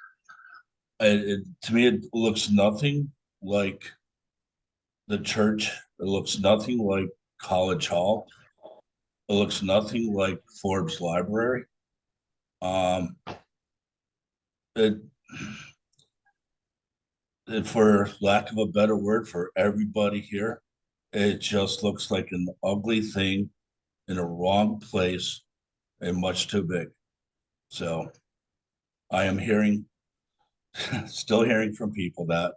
to me, it looks nothing like the church. It looks nothing like College Hall. It looks nothing like Forbes Library. For lack of a better word, for everybody here, it just looks like an ugly thing in a wrong place and much too big. So I am hearing, still hearing from people that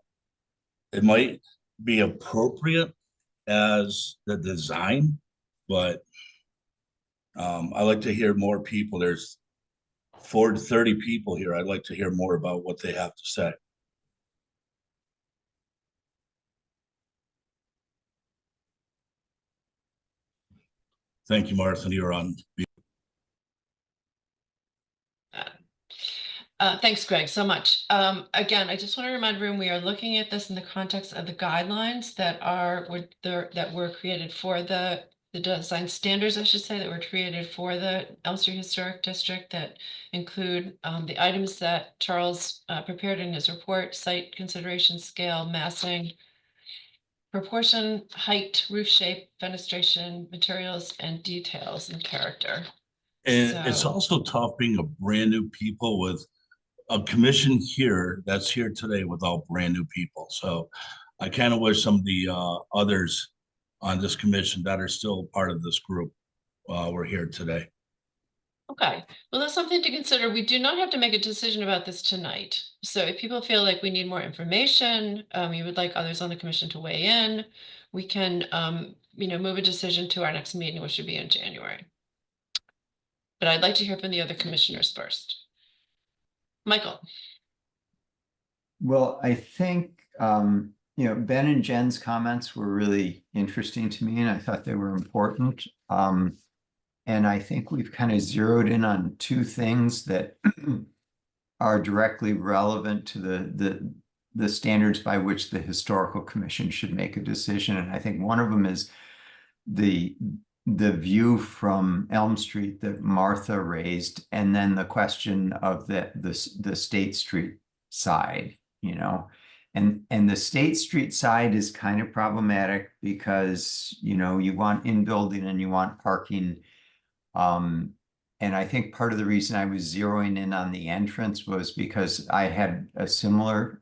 it might be appropriate as the design, but I like to hear more people. There's 30 people here. I'd like to hear more about what they have to say. Thank you, Martha. You're on. Thanks, Greg, so much. Again, I just want to remind everyone we are looking at this in the context of the guidelines that were created for the design standards, I should say, that were created for the Elm Street Historic District, that include the items that Charles prepared in his report: site consideration, scale, massing, proportion, height, roof shape, fenestration, materials, and details and character. And it's So- also tough being a brand new people with a commission here that's here today without brand new people. So I kind of wish some of the others on this commission that are still part of this group were here today. Okay, well, that's something to consider. We do not have to make a decision about this tonight. So if people feel like we need more information, you would like others on the commission to weigh in, we can, move a decision to our next meeting, which should be in January. But I'd like to hear from the other commissioners first. Michael. Well, I think, Ben and Jen's comments were really interesting to me, and I thought they were important. And I think we've kind of zeroed in on two things that are directly relevant to the standards by which the Historical Commission should make a decision. And I think one of them is the view from Elm Street that Martha raised, and then the question of the State Street side, and the State Street side is kind of problematic because, you want in-building and you want parking. And I think part of the reason I was zeroing in on the entrance was because I had a similar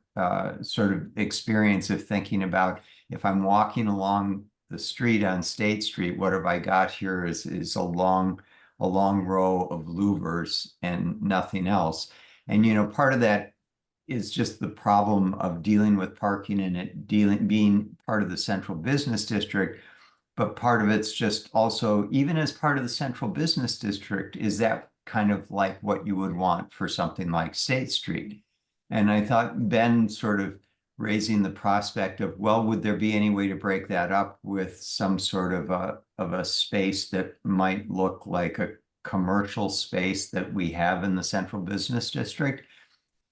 sort of experience of thinking about, if I'm walking along the street on State Street, what have I got here is a long row of louvers and nothing else. And, you know, part of that is just the problem of dealing with parking and it being part of the central business district. But part of it's just also, even as part of the central business district, is that kind of like what you would want for something like State Street? And I thought Ben sort of raising the prospect of, well, would there be any way to break that up with some sort of a space that might look like a commercial space that we have in the central business district?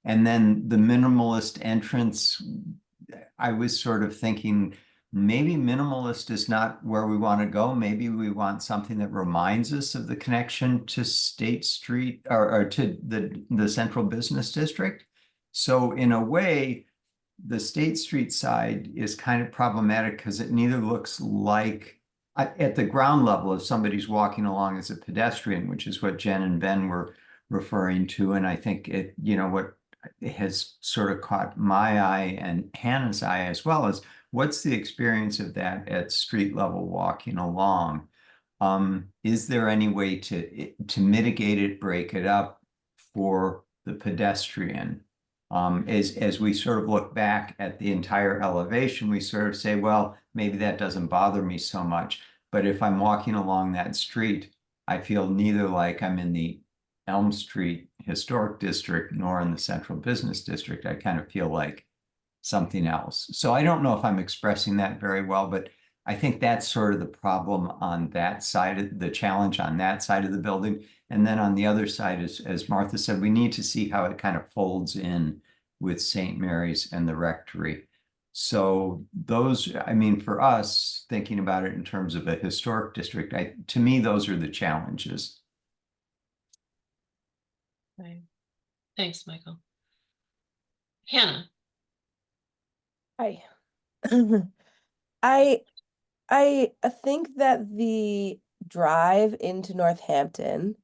And then the minimalist entrance, I was sort of thinking, maybe minimalist is not where we want to go. Maybe we want something that reminds us of the connection to State Street or to the central business district. So in a way, the State Street side is kind of problematic because it neither looks like at the ground level, if somebody's walking along as a pedestrian, which is what Jen and Ben were referring to. And I think it, you know, what has sort of caught my eye and Hannah's eye as well as what's the experience of that at street level walking along? Is there any way to mitigate it, break it up for the pedestrian? As we sort of look back at the entire elevation, we sort of say, well, maybe that doesn't bother me so much. But if I'm walking along that street, I feel neither like I'm in the Elm Street Historic District nor in the Central Business District. I kind of feel like something else. So I don't know if I'm expressing that very well, but I think that's sort of the problem on that side, the challenge on that side of the building. And then on the other side, as Martha said, we need to see how it kind of folds in with St. Mary's and the rectory. So those, I mean, for us, thinking about it in terms of a historic district, to me, those are the challenges. Right. Thanks, Michael. Hannah. Hi. I think that the drive into Northampton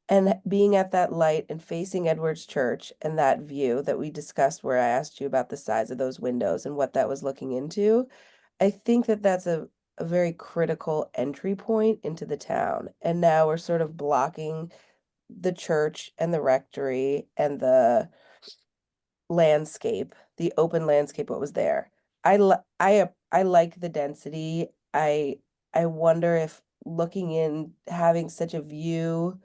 and being at that light and facing Edwards Church and that view that we discussed where I asked you about the size of those windows and what that was looking into, I think that that's a very critical entry point into the town. And now we're sort of blocking the church and the rectory and the landscape, the open landscape, what was there. I like the density. I wonder if looking in, having such a view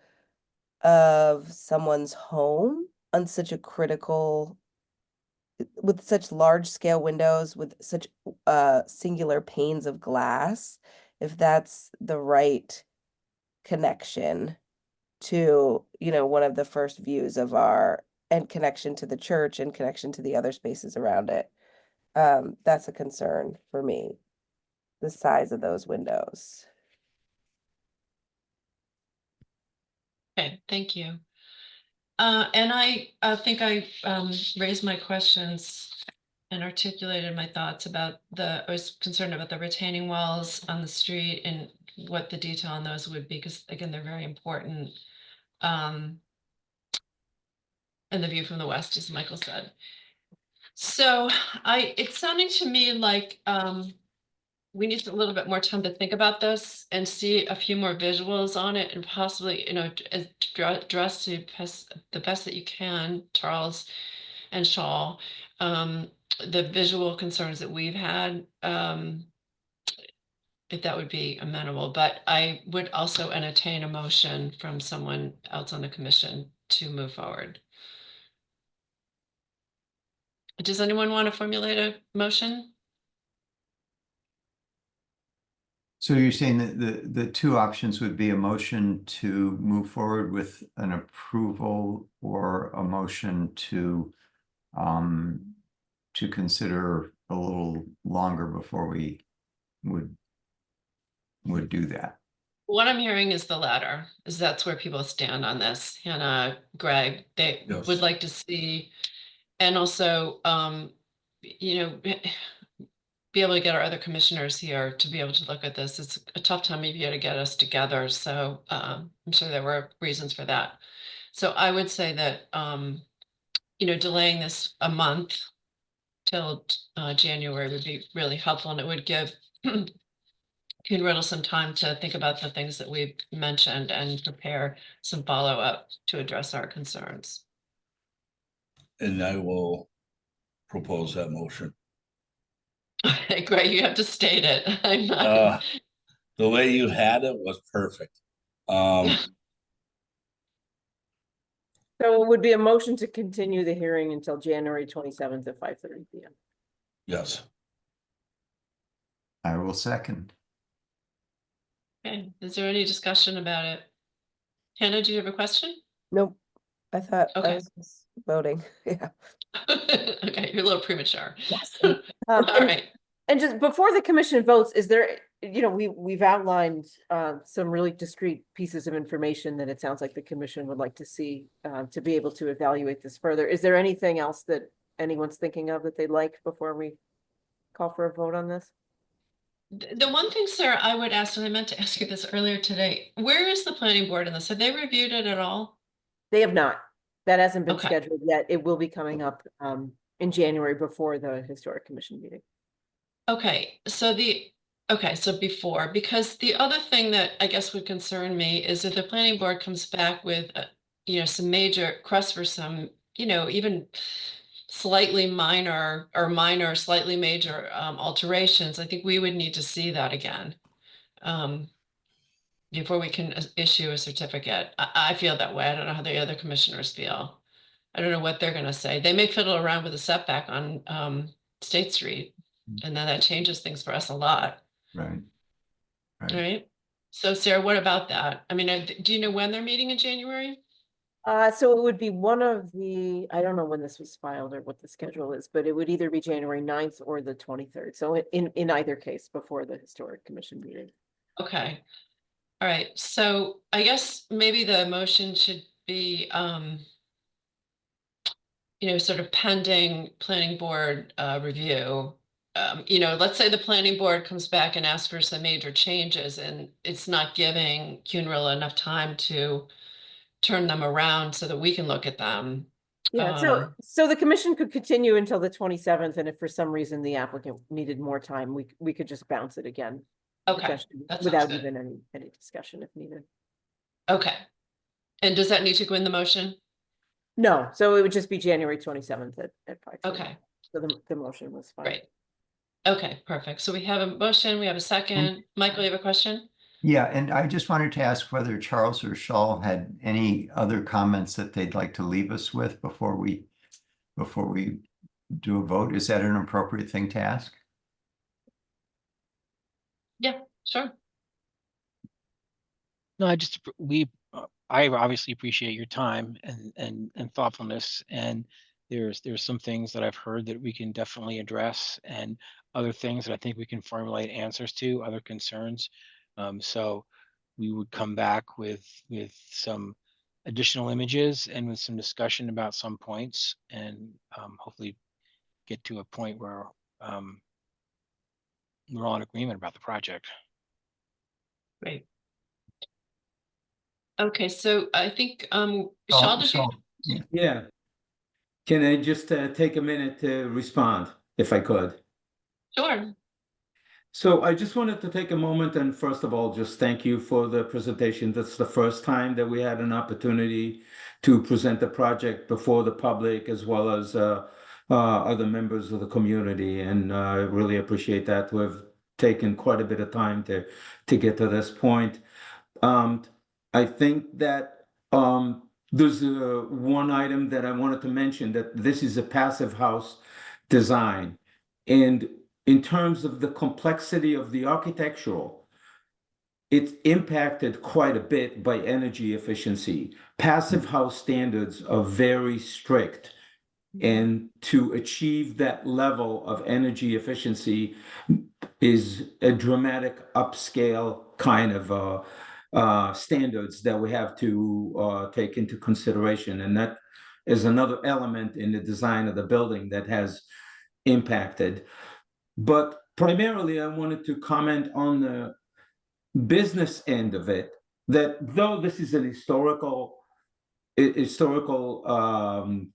of someone's home on such a critical, with such large scale windows, with such singular panes of glass, if that's the right connection to, you know, one of the first views of our, and connection to the church and connection to the other spaces around it. That's a concern for me, the size of those windows. Okay, thank you. And I think I raised my questions and articulated my thoughts about I was concerned about the retaining walls on the street and what the detail on those would be, because again, they're very important. And the view from the west, as Michael said. So it's sounding to me like we need a little bit more time to think about this and see a few more visuals on it, and possibly, you know, address to the best that you can, Charles and Shaw, the visual concerns that we've had, if that would be amenable. But I would also entertain a motion from someone else on the commission to move forward. Does anyone want to formulate a motion? So you're saying that the two options would be a motion to move forward with an approval or a motion to consider a little longer before we would do that. What I'm hearing is the latter, is that's where people stand on this. Hannah, Greg, they Yes. would like to see, and also, you know, be able to get our other commissioners here to be able to look at this. It's a tough time of year to get us together, so I'm sure there were reasons for that. So I would say that, you know, delaying this a month till January would be really helpful, and it would give can riddle some time to think about the things that we've mentioned and prepare some follow-up to address our concerns. And I will propose that motion. Great, you have to state it. I'm not. The way you had it was perfect. Um, So it would be a motion to continue the hearing until January 27th at 5:30 PM. yes. I will second. Okay, is there any discussion about it? Hannah, do you have a question? Nope. I thought I Okay. was just voting. Yeah. Okay, you're a little premature. Yes. All And right. And just before the commission votes, is there, we've outlined some really discrete pieces of information that it sounds like the commission would like to see to be able to evaluate this further. Is there anything else that anyone's thinking of that they'd like before we call for a vote on this? The one thing, Sarah, I would ask, and I meant to ask you this earlier today, where is the planning board in this? Have they reviewed it at all? They have not. That hasn't been Okay. scheduled yet. It will be coming up in January before the historic commission meeting. Okay, so before, because the other thing that I guess would concern me is if the planning board comes back with, some major requests for some, even slightly minor or minor, slightly major alterations, I think we would need to see that again. Before we can issue a certificate. I feel that way. I don't know how the other commissioners feel. I don't know what they're gonna say. They may fiddle around with a setback on State Street, and then that changes things for us a lot, Right. Right. right? So Sarah, what about that? I mean, do you know when they're meeting in January? So it would be one of the, I don't know when this was filed or what the schedule is, but it would either be January 9th or the 23rd. So in either case, before the historic commission meeting. Okay. All right. So I guess maybe the motion should be, sort of pending planning board review. Let's say the planning board comes back and asks for some major changes and it's not giving CUNRIL enough time to turn them around so that we can look at them. Yeah, so the commission could continue until the 27th, and if for some reason the applicant needed more time, we could just bounce it again. Okay, potentially, that sounds without good. even any discussion if needed. Okay. And does that need to go in the motion? No, so it would just be January 27th at 5:30. Okay, So the motion was fine. great. Okay, perfect. So we have a motion, we have a second. Michael, you have a question? Yeah, and I just wanted to ask whether Charles or Shaw had any other comments that they'd like to leave us with before we do a vote. Is that an appropriate thing to ask? Yeah, sure. No, I obviously appreciate your time and thoughtfulness, and there's some things that I've heard that we can definitely address, and other things that I think we can formulate answers to, other concerns. So we would come back with some additional images and with some discussion about some points, and hopefully get to a point where we're all in agreement about the project. Great. Okay, so I think Shaw, did you? Yeah. Can I just take a minute to respond, if I could? Sure. So I just wanted to take a moment and first of all, just thank you for the presentation. That's the first time that we had an opportunity to present the project before the public as well as other members of the community. And I really appreciate that. We've taken quite a bit of time to get to this point. I think that there's one item that I wanted to mention, that this is a passive house design. And in terms of the complexity of the architectural, it's impacted quite a bit by energy efficiency. Passive house standards are very strict. And to achieve that level of energy efficiency is a dramatic upscale kind of standards that we have to take into consideration. And that is another element in the design of the building that has impacted. But primarily, I wanted to comment on the business end of it, that though this is an historical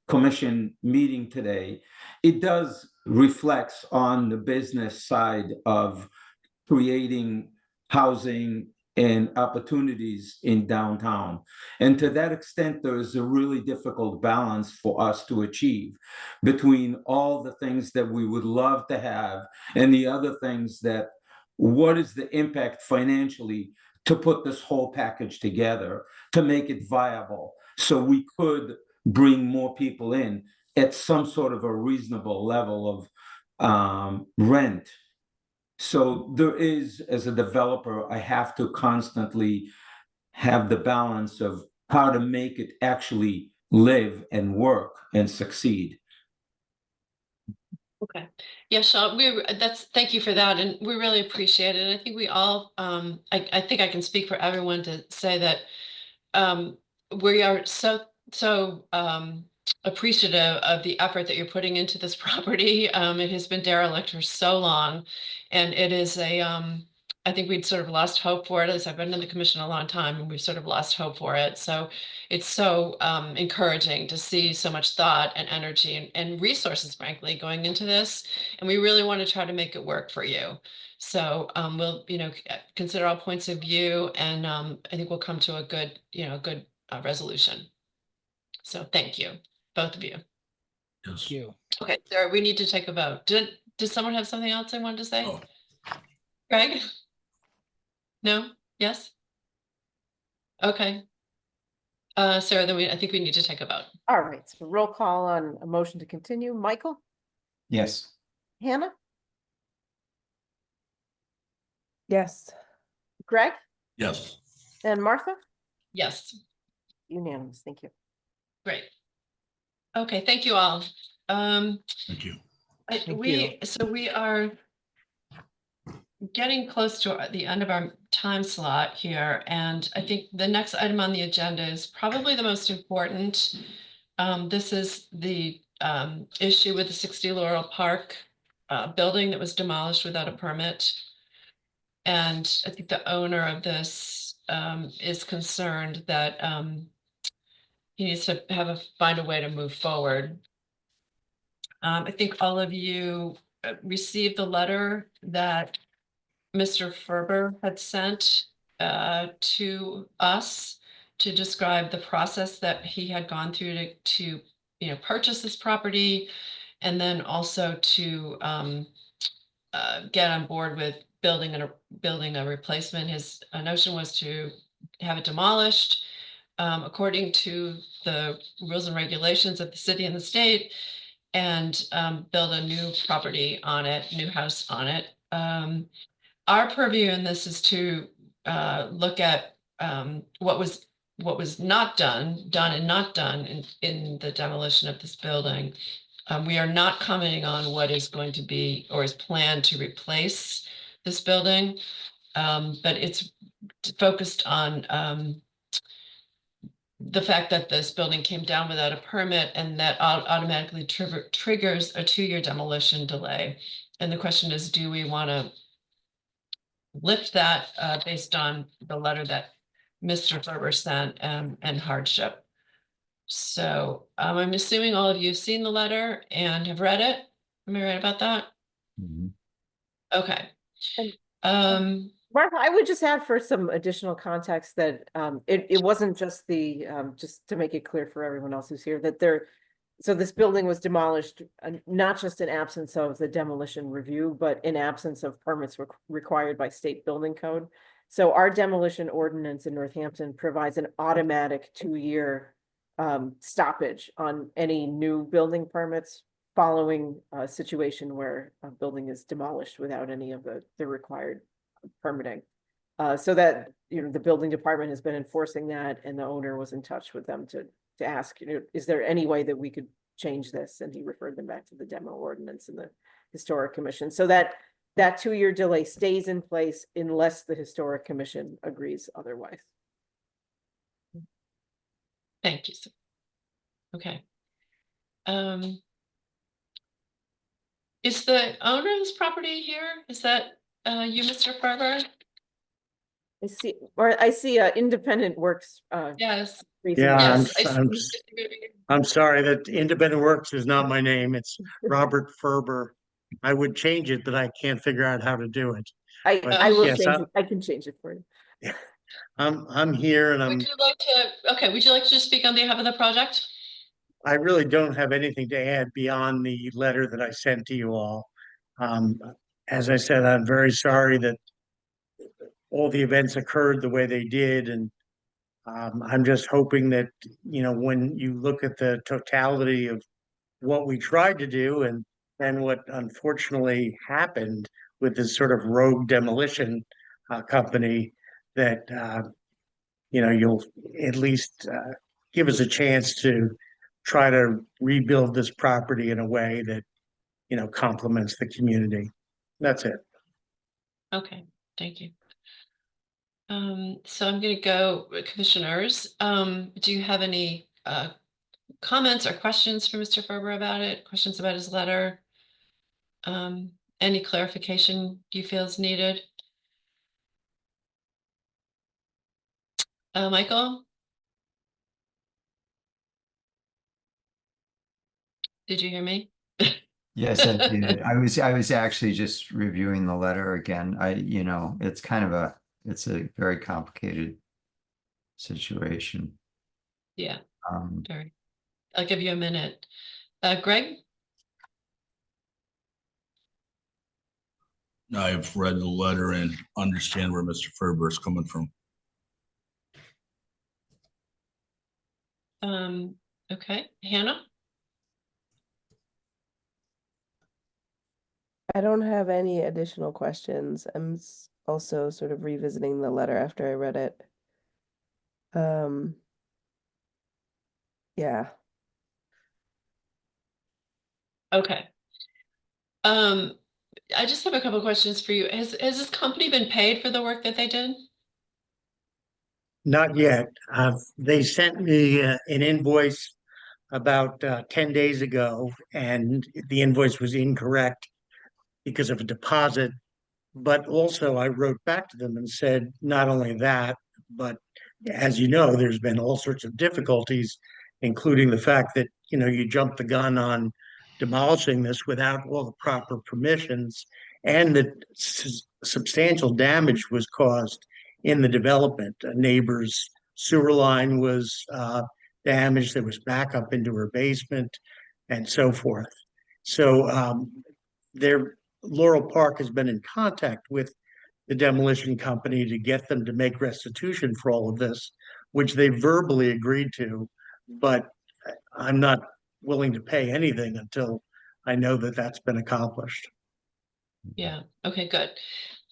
commission meeting today, it does reflects on the business side of creating housing and opportunities in downtown. And to that extent, there is a really difficult balance for us to achieve between all the things that we would love to have and the other things that, what is the impact financially to put this whole package together to make it viable so we could bring more people in at some sort of a reasonable level of rent. So there is, as a developer, I have to constantly have the balance of how to make it actually live and work and succeed. Okay. Yeah, Sean, thank you for that. And we really appreciate it. And I think we all, I think I can speak for everyone to say that we are so appreciative of the effort that you're putting into this property. It has been derelict for so long, and it is I think we'd sort of lost hope for it. At least I've been in the commission a long time, and we've sort of lost hope for it. So it's so encouraging to see so much thought and energy and resources, frankly, going into this. And we really want to try to make it work for you. So we'll, consider all points of view, and I think we'll come to a good, resolution. So thank you, both of you. Yes. Thank you. Okay, Sarah, we need to take a vote. Did someone have something else they wanted to say? Oh, Greg? No? Yes? Okay. Sarah, then I think we need to take a vote. All right, so roll call on a motion to continue. Michael, Yes. Hannah, Yes. Greg, yes. and Martha? Yes, Unanimous, thank you. great. Okay, thank you all. Thank you. So we are getting close to the end of our time slot here, and I think the next item on the agenda is probably the most important. This is the issue with the 60 Laurel Park building that was demolished without a permit. And I think the owner of this is concerned that he needs to find a way to move forward. I think all of you received the letter that Mr. Ferber had sent to us to describe the process that he had gone through to purchase this property, and then also to get on board with building a replacement. His notion was to have it demolished according to the rules and regulations of the city and the state, and build a new property on it, new house on it. Our purview in this is to look at what was not done and not done in the demolition of this building. We are not commenting on what is going to be or is planned to replace this building, but it's focused on the fact that this building came down without a permit, and that automatically triggers a 2-year demolition delay. And the question is, do we want to lift that based on the letter that Mr. Ferber sent and hardship? So I'm assuming all of you have seen the letter and have read it. Am I right about that? Mm-hmm. Okay. Martha, I would just add for some additional context that it wasn't just just to make it clear for everyone else who's here, that so this building was demolished, not just in absence of the demolition review, but in absence of permits required by state building code. So our demolition ordinance in Northampton provides an automatic 2-year stoppage on any new building permits following a situation where a building is demolished without any of the required permitting. So that, the building department has been enforcing that, and the owner was in touch with them to ask, is there any way that we could change this? And he referred them back to the demo ordinance and the historic commission. So that 2-year delay stays in place unless the historic commission agrees otherwise. Thank you. Okay. Is the owner of this property here? Is that you, Mr. Ferber? I see Independent Works. Yes. Yeah, Yes. I'm sorry that Independent Works is not my name. It's Robert Ferber. I would change it, but I can't figure out how to do it. But I will yes, change it. I can change it for you. I'm here and Would you like to, okay, would you like to just speak on behalf of the project? I really don't have anything to add beyond the letter that I sent to you all. Um, as I said, I'm very sorry that all the events occurred the way they did, and I'm just hoping that, when you look at the totality of what we tried to do and what unfortunately happened with this sort of rogue demolition company, that you'll at least give us a chance to try to rebuild this property in a way that complements the community. That's it. Okay, thank you. So I'm gonna go, commissioners. Do you have any comments or questions for Mr. Ferber about it? Questions about his letter? Any clarification you feel is needed? Michael? Did you hear me? Yes, I did. I was actually just reviewing the letter again. It's it's a very complicated situation. Yeah, Um, very. I'll give you a minute. Greg? I've read the letter and understand where Mr. Ferber is coming from. Okay, Hannah? I don't have any additional questions. I'm also sort of revisiting the letter after I read it. Um, yeah. Okay. I just have a couple questions for you. Has this company been paid for the work that they did? Not yet. They sent me an invoice about 10 days ago, and the invoice was incorrect because of a deposit. But also, I wrote back to them and said, not only that, but as you know, there's been all sorts of difficulties, including the fact that, you jumped the gun on demolishing this without all the proper permissions, and that substantial damage was caused in the development. A neighbor's sewer line was damaged, there was backup into her basement, and so forth. So their Laurel Park has been in contact with the demolition company to get them to make restitution for all of this, which they verbally agreed to, but I'm not willing to pay anything until I know that that's been accomplished. Yeah, okay, good.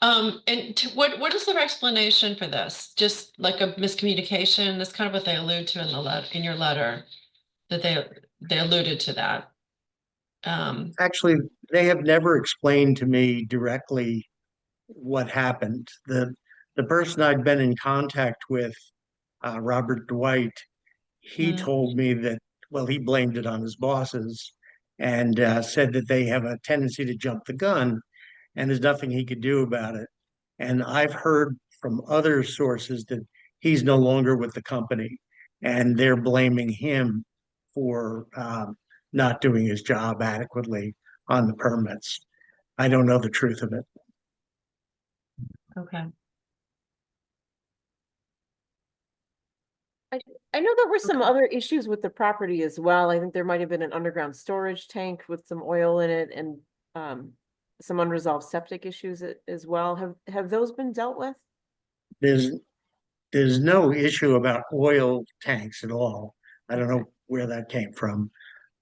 And what is their explanation for this? Just like a miscommunication? That's kind of what they allude to in in your letter, that they alluded to that. Actually, they have never explained to me directly what happened. The person I'd been in contact with, Robert Dwight, he Mhm. told me that, well, he blamed it on his bosses and said that they have a tendency to jump the gun and there's nothing he could do about it. And I've heard from other sources that he's no longer with the company and they're blaming him for not doing his job adequately on the permits. I don't know the truth of it. Okay. I know there were some other issues with the property as well. I think there might have been an underground storage tank with some oil in it and some unresolved septic issues as well. Have those been dealt with? There's there's no issue about oil tanks at all. I don't Okay. know where that came from,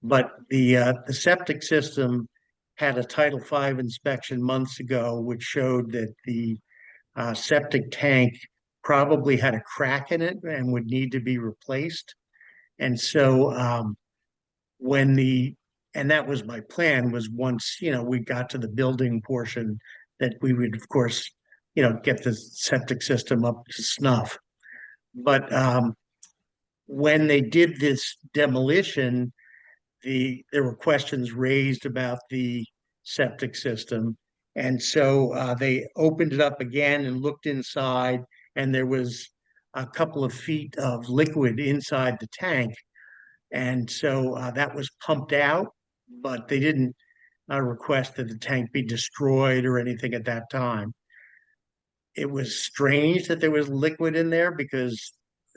but the septic system had a Title V inspection months ago, which showed that the septic tank probably had a crack in it and would need to be replaced. And so when the and that was my plan, was once we got to the building portion, that we would of course get the septic system up to snuff. But when they did this demolition, there were questions raised about the septic system, and so they opened it up again and looked inside, and there was a couple of feet of liquid inside the tank, and so that was pumped out, but they didn't request that the tank be destroyed or anything at that time. it was strange that there was liquid in there because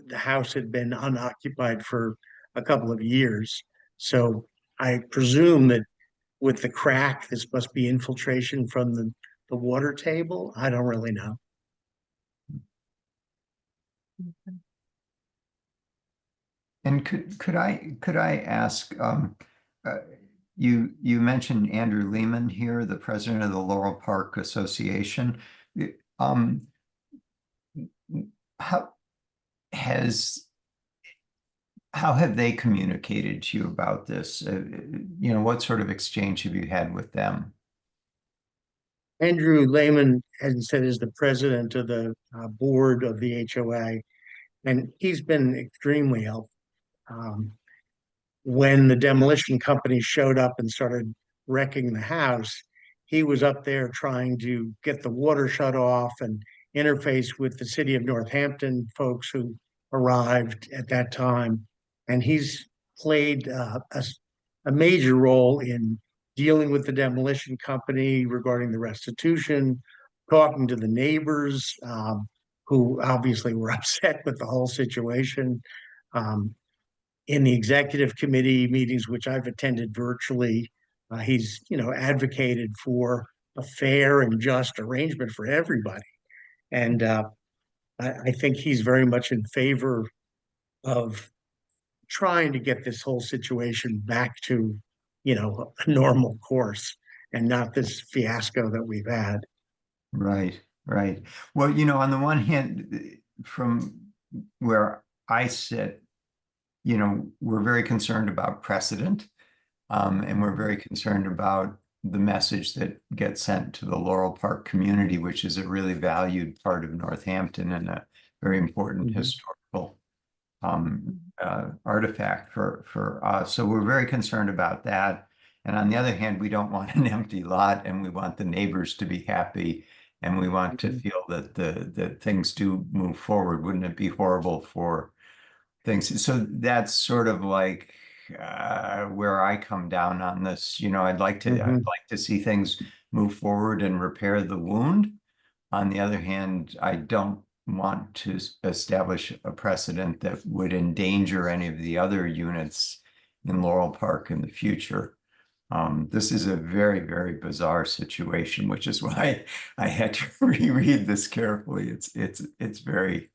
the house had been unoccupied for a couple of years. So I presume that with the crack, this must be infiltration from the water table. I don't really know. And could I ask, you mentioned Andrew Lehman here, the president of the Laurel Park Association. Um, how has how have they communicated to you about this? What sort of exchange have you had with them? Andrew Lehman, as I said, is the president of the board of the HOA, and he's been extremely helpful. When the demolition company showed up and started wrecking the house, he was up there trying to get the water shut off and interface with the city of Northampton folks who arrived at that time. And he's played a major role in dealing with the demolition company regarding the restitution, talking to the neighbors who obviously were upset with the whole situation. In the executive committee meetings, which I've attended virtually, he's advocated for a fair and just arrangement for everybody, and I think he's very much in favor of trying to get this whole situation back to a normal course and not this fiasco that we've had. Right, right. Well, on the one hand, from where I sit, we're very concerned about precedent, and we're very concerned about the message that gets sent to the Laurel Park community, which is a really valued part of Northampton and a very important historical artifact for us. So we're very concerned about that. And on the other hand, we don't want an empty lot, and we want the neighbors to be happy, and we want to feel that that things do move forward. Wouldn't it be horrible for things? So that's sort of like where I come down on this. I'd like to see things move forward and repair the wound. On the other hand, I don't want to establish a precedent that would endanger any of the other units in Laurel Park in the future. This is a very, very bizarre situation, which is why I had to reread this carefully. It's very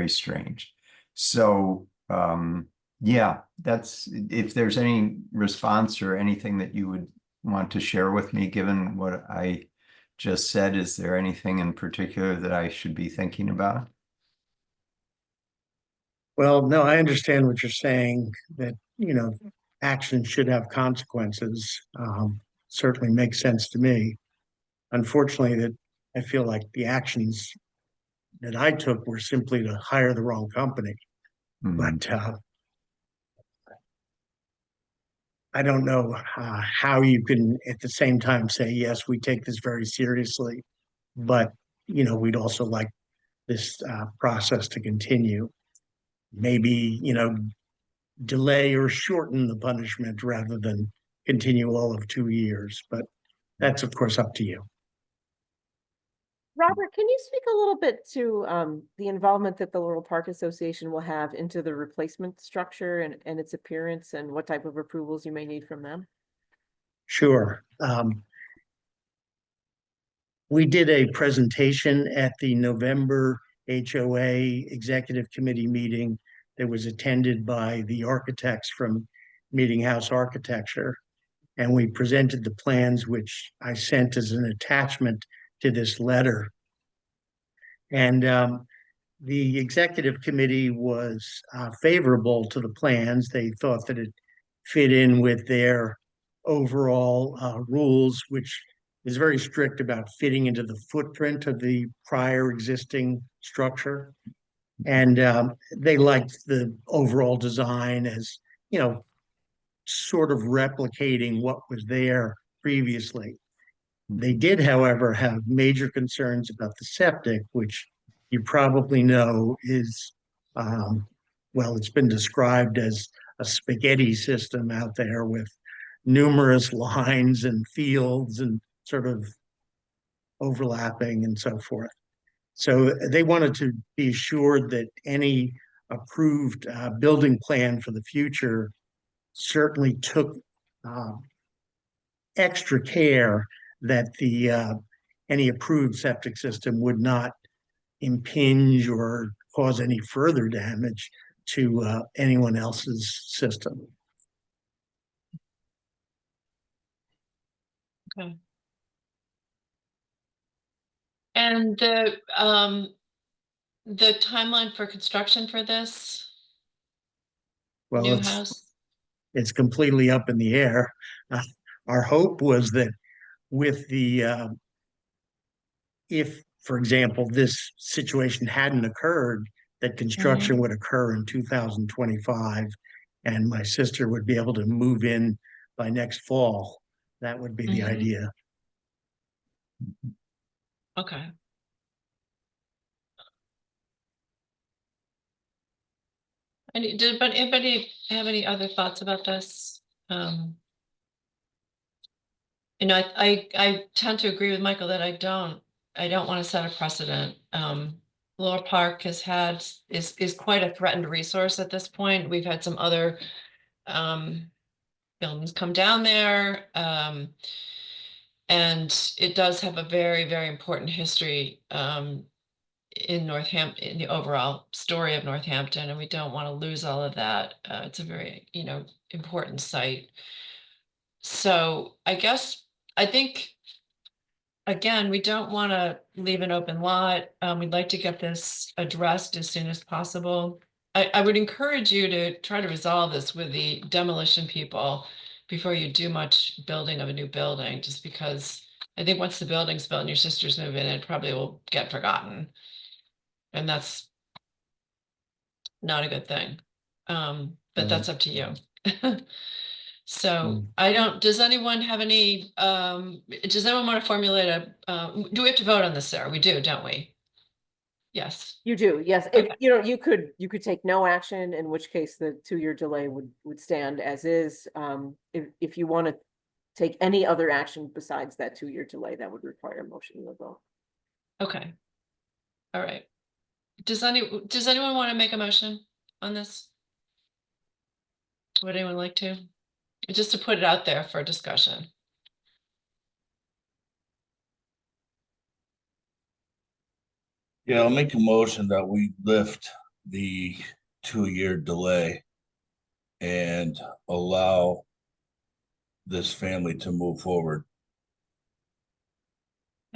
strange. So yeah, if there's any response or anything that you would want to share with me, given what I just said, is there anything in particular that I should be thinking about? Well, no, I understand what you're saying, that action should have consequences. Certainly makes sense to me. Unfortunately, that I feel like the actions that I took were simply to hire the wrong company. But I don't know how you can at the same time say, yes, we take this very seriously, but we'd also like this process to continue. Maybe, delay or shorten the punishment rather than continue all of 2 years. But that's, of course, up to you. Robert, can you speak a little bit to the involvement that the Laurel Park Association will have into the replacement structure and its appearance, and what type of approvals you may need from them? Sure. We did a presentation at the November HOA Executive Committee meeting that was attended by the architects from Meeting House Architecture. And we presented the plans, which I sent as an attachment to this letter. And the executive committee was favorable to the plans. They thought that it fit in with their overall rules, which is very strict about fitting into the footprint of the prior existing structure. And they liked the overall design as, sort of replicating what was there previously. They did, however, have major concerns about the septic, which you probably know is, well, it's been described as a spaghetti system out there with numerous lines and fields and sort of overlapping and so forth. So they wanted to be assured that any approved building plan for the future certainly took extra care that the any approved septic system would not impinge or cause any further damage to anyone else's system. Okay. And the timeline for construction for this Well, new it's house? it's completely up in the air. Our hope was that with the if, for example, this situation hadn't occurred, that construction would occur in 2025, and my sister would be able to move in by next fall. That would be the Mhm. idea. Okay. But anybody have any other thoughts about this? You know, I tend to agree with Michael that I don't want to set a precedent. Lower Park has had is quite a threatened resource at this point. We've had some other buildings come down there. And it does have a very, very important history in Northampton, in the overall story of Northampton, and we don't want to lose all of that. It's a very, important site. So I guess, I think, again, we don't want to leave an open lot. We'd like to get this addressed as soon as possible. I would encourage you to try to resolve this with the demolition people before you do much building of a new building, just because I think once the building's built and your sisters move in, it probably will get forgotten. And that's not a good thing. But that's up to you. So does anyone have any, does anyone want to formulate do we have to vote on this, Sarah? We do, don't we? Yes. You do, yes. If, Okay. you could take no action, in which case the 2-year delay would stand as is. If you want to take any other action besides that 2-year delay, that would require a motion to vote. Okay. All right. Does anyone want to make a motion on this? Would anyone like to? Just to put it out there for discussion. Yeah, I'll make a motion that we lift the 2-year delay and allow this family to move forward.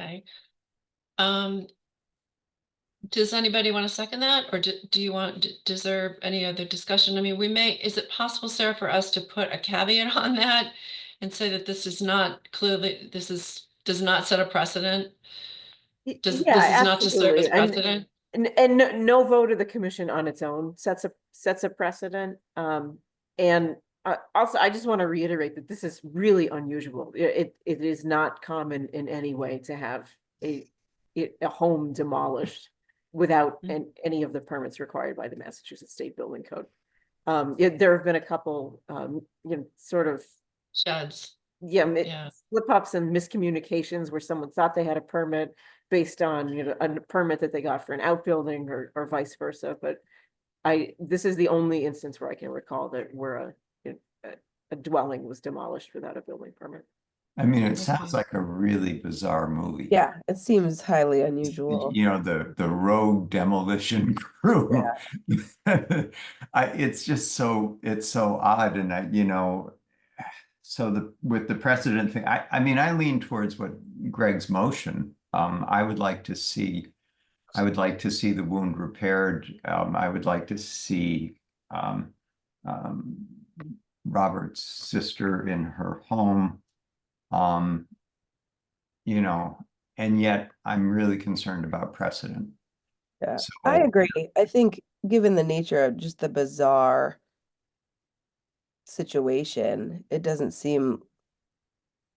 Okay. Does anybody want to second that, or do you want, is there any other discussion? I mean, is it possible, Sarah, for us to put a caveat on that and say that this is not clearly, does not set a precedent? This is not to serve as absolutely. precedent? And no vote of the commission on its own sets a precedent. And also, I just want to reiterate that this is really unusual. It is not common in any way to have a home demolished without any of the permits required by the Massachusetts State Building Code. There have been a couple, sort of Sheds. slip ups and miscommunications where someone thought they had a permit based on, a permit that they got for an outbuilding or vice versa. But this is the only instance where I can recall that where a dwelling was demolished without a building permit. I mean, it sounds like a really bizarre movie. Yeah, it seems highly unusual. The rogue demolition crew. It's just it's so odd, and so with the precedent thing, I mean, I lean towards what Greg's motion. I would like to see the wound repaired. I would like to see Robert's sister in her home. And yet I'm really concerned about precedent. Yeah, So, I agree. I think given the nature of just the bizarre situation, it doesn't seem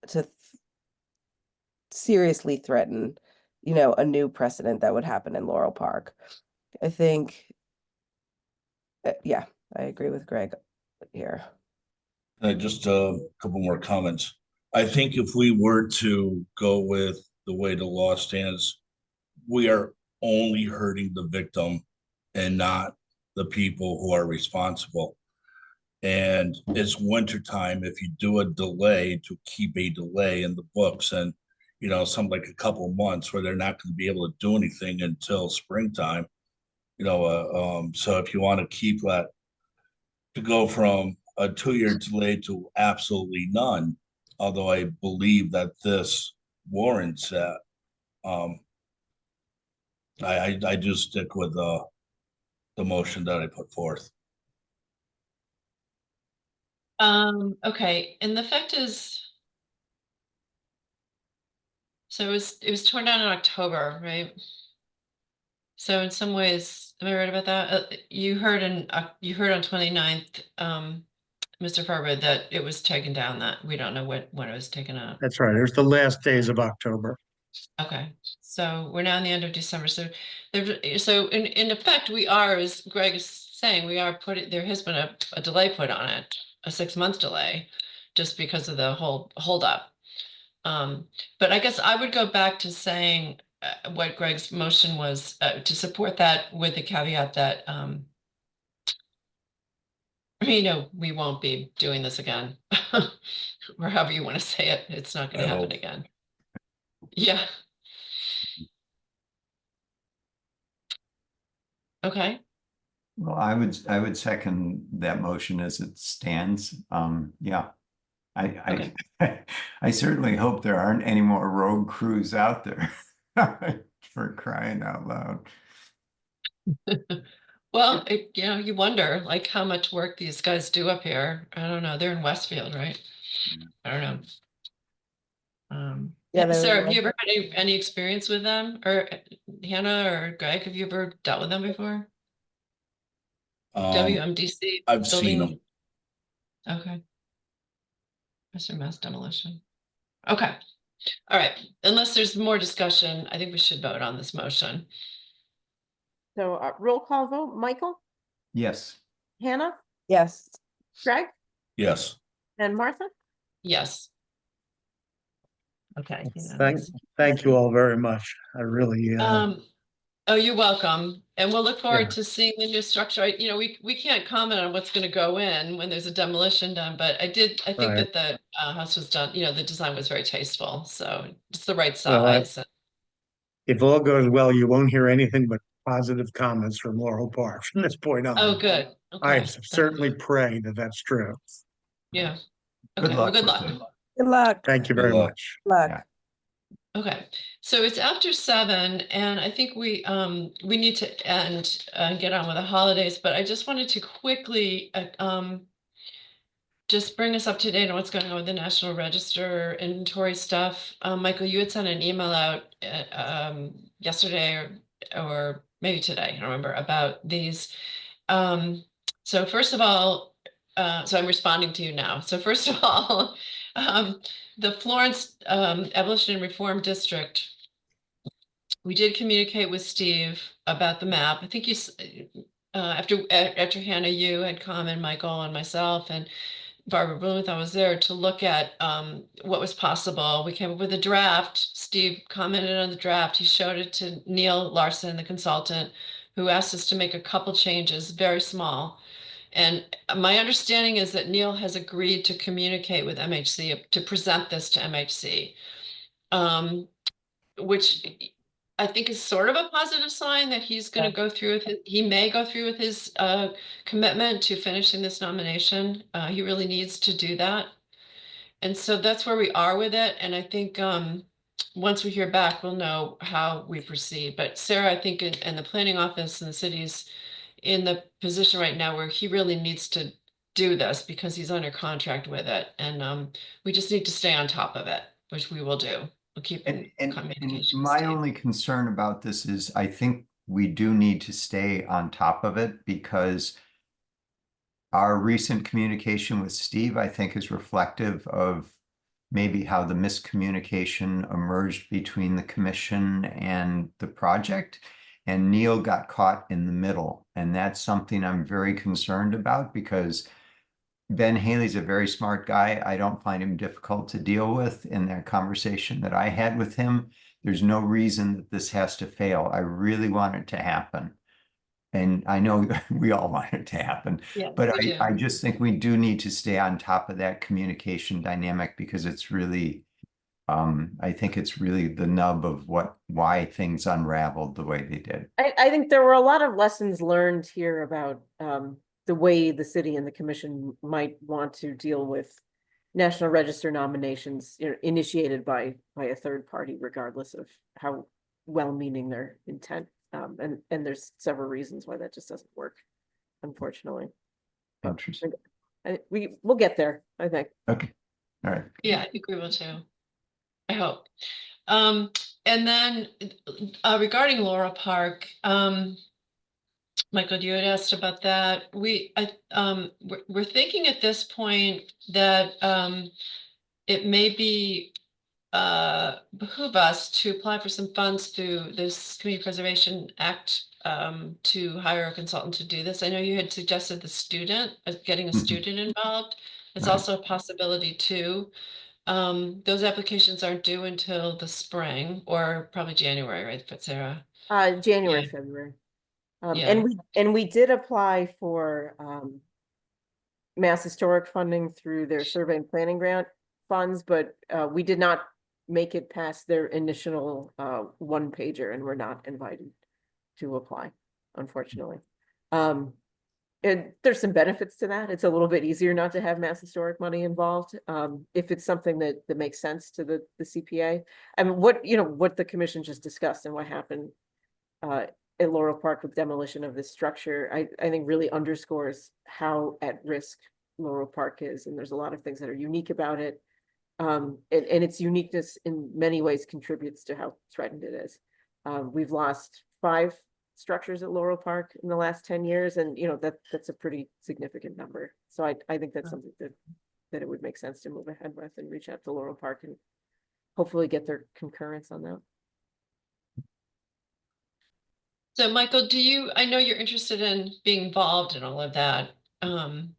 to seriously threaten, a new precedent that would happen in Laurel Park. I think, yeah, I agree with Greg here. Just a couple more comments. I think if we were to go with the way the law stands, we are only hurting the victim and not the people who are responsible. And it's wintertime. If you do a delay to keep a delay in the books and, something like a couple of months where they're not going to be able to do anything until springtime, so if you want to keep that to go from a 2-year delay to absolutely none, although I believe that this warrants that, I do stick with the motion that I put forth. Okay, and the fact is, so it was torn down in October, right? So in some ways, am I right about that? You heard on 29th, Mr. Farber, that it was taken down, that we don't know when it was taken up. That's right. It was the last days of October. Okay, so we're now in the end of December. So so in effect, we are, as Greg is saying, there has been a delay put on it, a 6-month delay, just because of the whole holdup. But I guess I would go back to saying what Greg's motion was, to support that with the caveat that we won't be doing this again, or however you want to say it. It's not going to happen again. Yeah. Okay. Well, I would second that motion as it stands. Yeah. I I certainly hope there aren't any more road crews out there for crying out loud. Well, you wonder like how much work these guys do up here. I don't know. They're in Westfield, right? I don't know. Yeah, they Sarah, were have you ever had any experience with them, or Hannah or Greg? Have you ever dealt with them before? WMDC I've seen building. them. Okay. Mr. Mass demolition. Okay. All right. Unless there's more discussion, I think we should vote on this motion. So roll call vote, Michael, Yes. Hannah, Yes. Greg, Yes. and Martha? Yes. Okay. Thank you all very much. I really, Oh, you're welcome. And we'll look forward Yeah. to seeing the new structure. We can't comment on what's going to go in when there's a demolition done, but I think Right. that the house was done, the design was very tasteful. So it's the right Well, size. if all goes well, you won't hear anything but positive comments from Laurel Park from this point on. Oh, good. I Okay. certainly pray that that's true. Yeah. Good Okay. Well, luck good with luck. it. Good luck. Thank you Good very luck. much. Good luck. Yeah. Okay, so it's after 7, and I think we need to end and get on with the holidays, but I just wanted to quickly just bring us up to date on what's going on with the National Register inventory stuff. Michael, you had sent an email out yesterday or maybe today, I don't remember, about these. So first of all, so I'm responding to you now. So first of all, the Florence Abolition and Reform District, we did communicate with Steve about the map. I think after Hannah, you had come, and Michael and myself and Barbara Blumenthal was there to look at what was possible. We came up with a draft. Steve commented on the draft. He showed it to Neil Larson, the consultant, who asked us to make a couple changes, very small. And my understanding is that Neil has agreed to communicate with MHC to present this to MHC, which I think is sort of a positive sign that he's going to go through with it. He may go through with his commitment to finishing this nomination. He really needs to do that. And so that's where we are with it. And I think once we hear back, we'll know how we proceed. But Sarah, I think in the planning office and the city's in the position right now where he really needs to do this because he's under contract with it. And we just need to stay on top of it, which we will do. We'll keep in And communication. my Steve. only concern about this is I think we do need to stay on top of it because our recent communication with Steve, I think, is reflective of maybe how the miscommunication emerged between the commission and the project. And Neil got caught in the middle. And that's something I'm very concerned about because Ben Haley's a very smart guy. I don't find him difficult to deal with in that conversation that I had with him. There's no reason that this has to fail. I really want it to happen. And I know we all want it to happen, Yeah, but we I do. just think we do need to stay on top of that communication dynamic because it's really, I think it's really the nub of why things unraveled the way they did. I think there were a lot of lessons learned here about the way the city and the commission might want to deal with National Register nominations, you know, initiated by a third party, regardless of how well-meaning their intent. And there's several reasons why that just doesn't work, unfortunately. Interesting. We'll get there, I think. Okay. All right. Yeah, I think we will too. I hope. And then regarding Laurel Park, Michael, you had asked about that. We're thinking at this point that it may be behoove us to apply for some funds through this Community Preservation Act to hire a consultant to do this. I know you had suggested the student, getting a Mhm. student involved. It's Right. also a possibility too. Those applications aren't due until the spring or probably January, right, Sarah? January, Yeah. February. Yeah. And we did apply for Mass Historic funding through their survey and planning grant funds, but we did not make it past their initial one pager, and we're not invited to apply, unfortunately. And there's some benefits to that. It's a little bit easier not to have Mass Historic money involved, if it's something that makes sense to the CPA. I mean, what the commission just discussed and what happened at Laurel Park with demolition of this structure, I think really underscores how at risk Laurel Park is, and there's a lot of things that are unique about it. And its uniqueness in many ways contributes to how threatened it is. We've lost 5 structures at Laurel Park in the last 10 years, and that's a pretty significant number. So I think that's something that it would make sense to move ahead with and reach out to Laurel Park and hopefully get their concurrence on that. So Michael, I know you're interested in being involved in all of that. And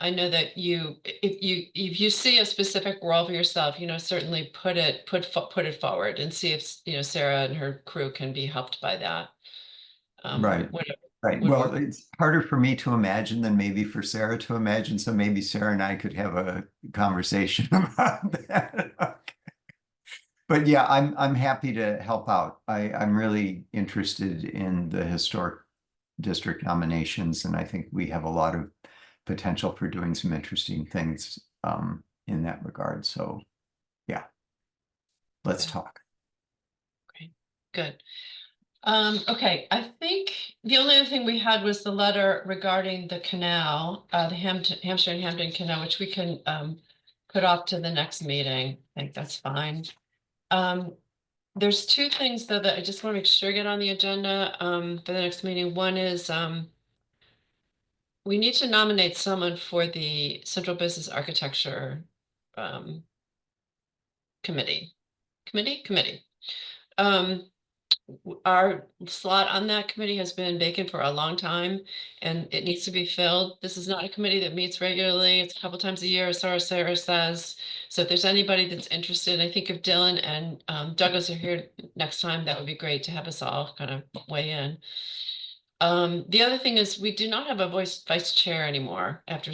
I know that if you see a specific role for yourself, certainly put it forward and see if, Sarah and her crew can be helped by that. Right. Whatever Right. would Well, work. it's harder for me to imagine than maybe for Sarah to imagine. So maybe Sarah and I could have a conversation about that. But yeah, I'm happy to help out. I'm really interested in the historic district nominations, and I think we have a lot of potential for doing some interesting things in that regard. So yeah, let's Yeah. talk. Great. Good. Okay, I think the only other thing we had was the letter regarding the canal, the Hampshire and Hampton Canal, which we can put off to the next meeting. I think that's fine. There's 2 things though that I just want to make sure get on the agenda for the next meeting. One is we need to nominate someone for the Central Business Architecture Committee. Our slot on that committee has been vacant for a long time and it needs to be filled. This is not a committee that meets regularly. It's a couple times a year, as Sarah says. So if there's anybody that's interested, I think if Dylan and Douglas are here next time, that would be great to have us all kind of weigh in. The other thing is we do not have a vice chair anymore after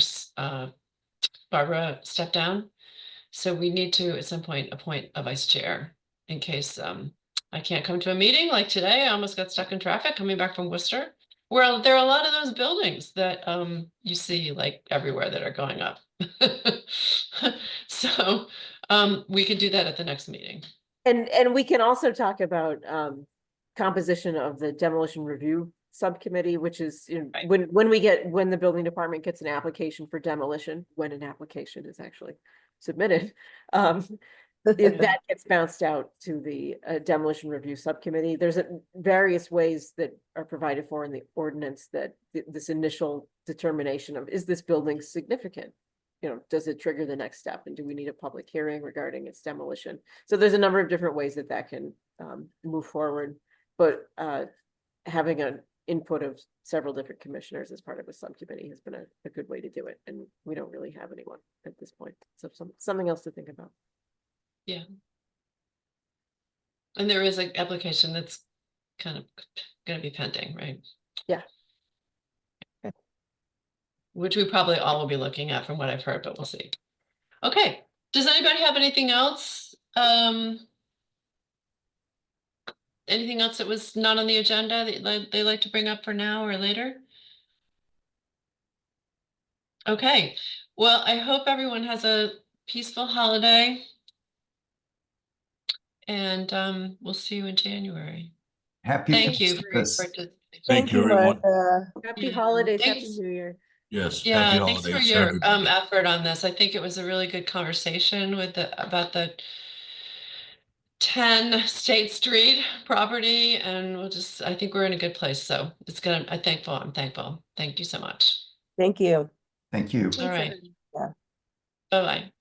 Barbara stepped down. So we need to at some point appoint a vice chair in case I can't come to a meeting like today. I almost got stuck in traffic coming back from Worcester. Well, there are a lot of those buildings that you see like everywhere that are going up. So we could do that at the next meeting. And we can also talk about composition of the demolition review subcommittee, which is Right. when the building department gets an application for demolition, when an application is actually submitted, that gets bounced out to the demolition review subcommittee. There's various ways that are provided for in the ordinance that this initial determination of, is this building significant? Does it trigger the next step? And do we need a public hearing regarding its demolition? So there's a number of different ways that can move forward. But having an input of several different commissioners as part of a subcommittee has been a good way to do it. And we don't really have anyone at this point. So something else to think about. Yeah. And there is an application that's kind of gonna be pending, right? Yeah. Which we probably all will be looking at from what I've heard, but we'll see. Okay, does anybody have anything else? Anything else that was not on the agenda that they like to bring up for now or later? Okay, well, I hope everyone has a peaceful holiday. And we'll see you in January. Happy Thank you for your Christmas. participation. Thank you, everyone. Martha. Happy Yeah, holidays, Happy thanks. New Year. Yes, happy Yeah, thanks for holidays to your everybody. effort on this. I think it was a really good conversation with about the 10 State Street property, and I think we're in a good place. So I'm thankful. Thank you so much. Thank you. Thank you. All right. everyone. Bye-bye.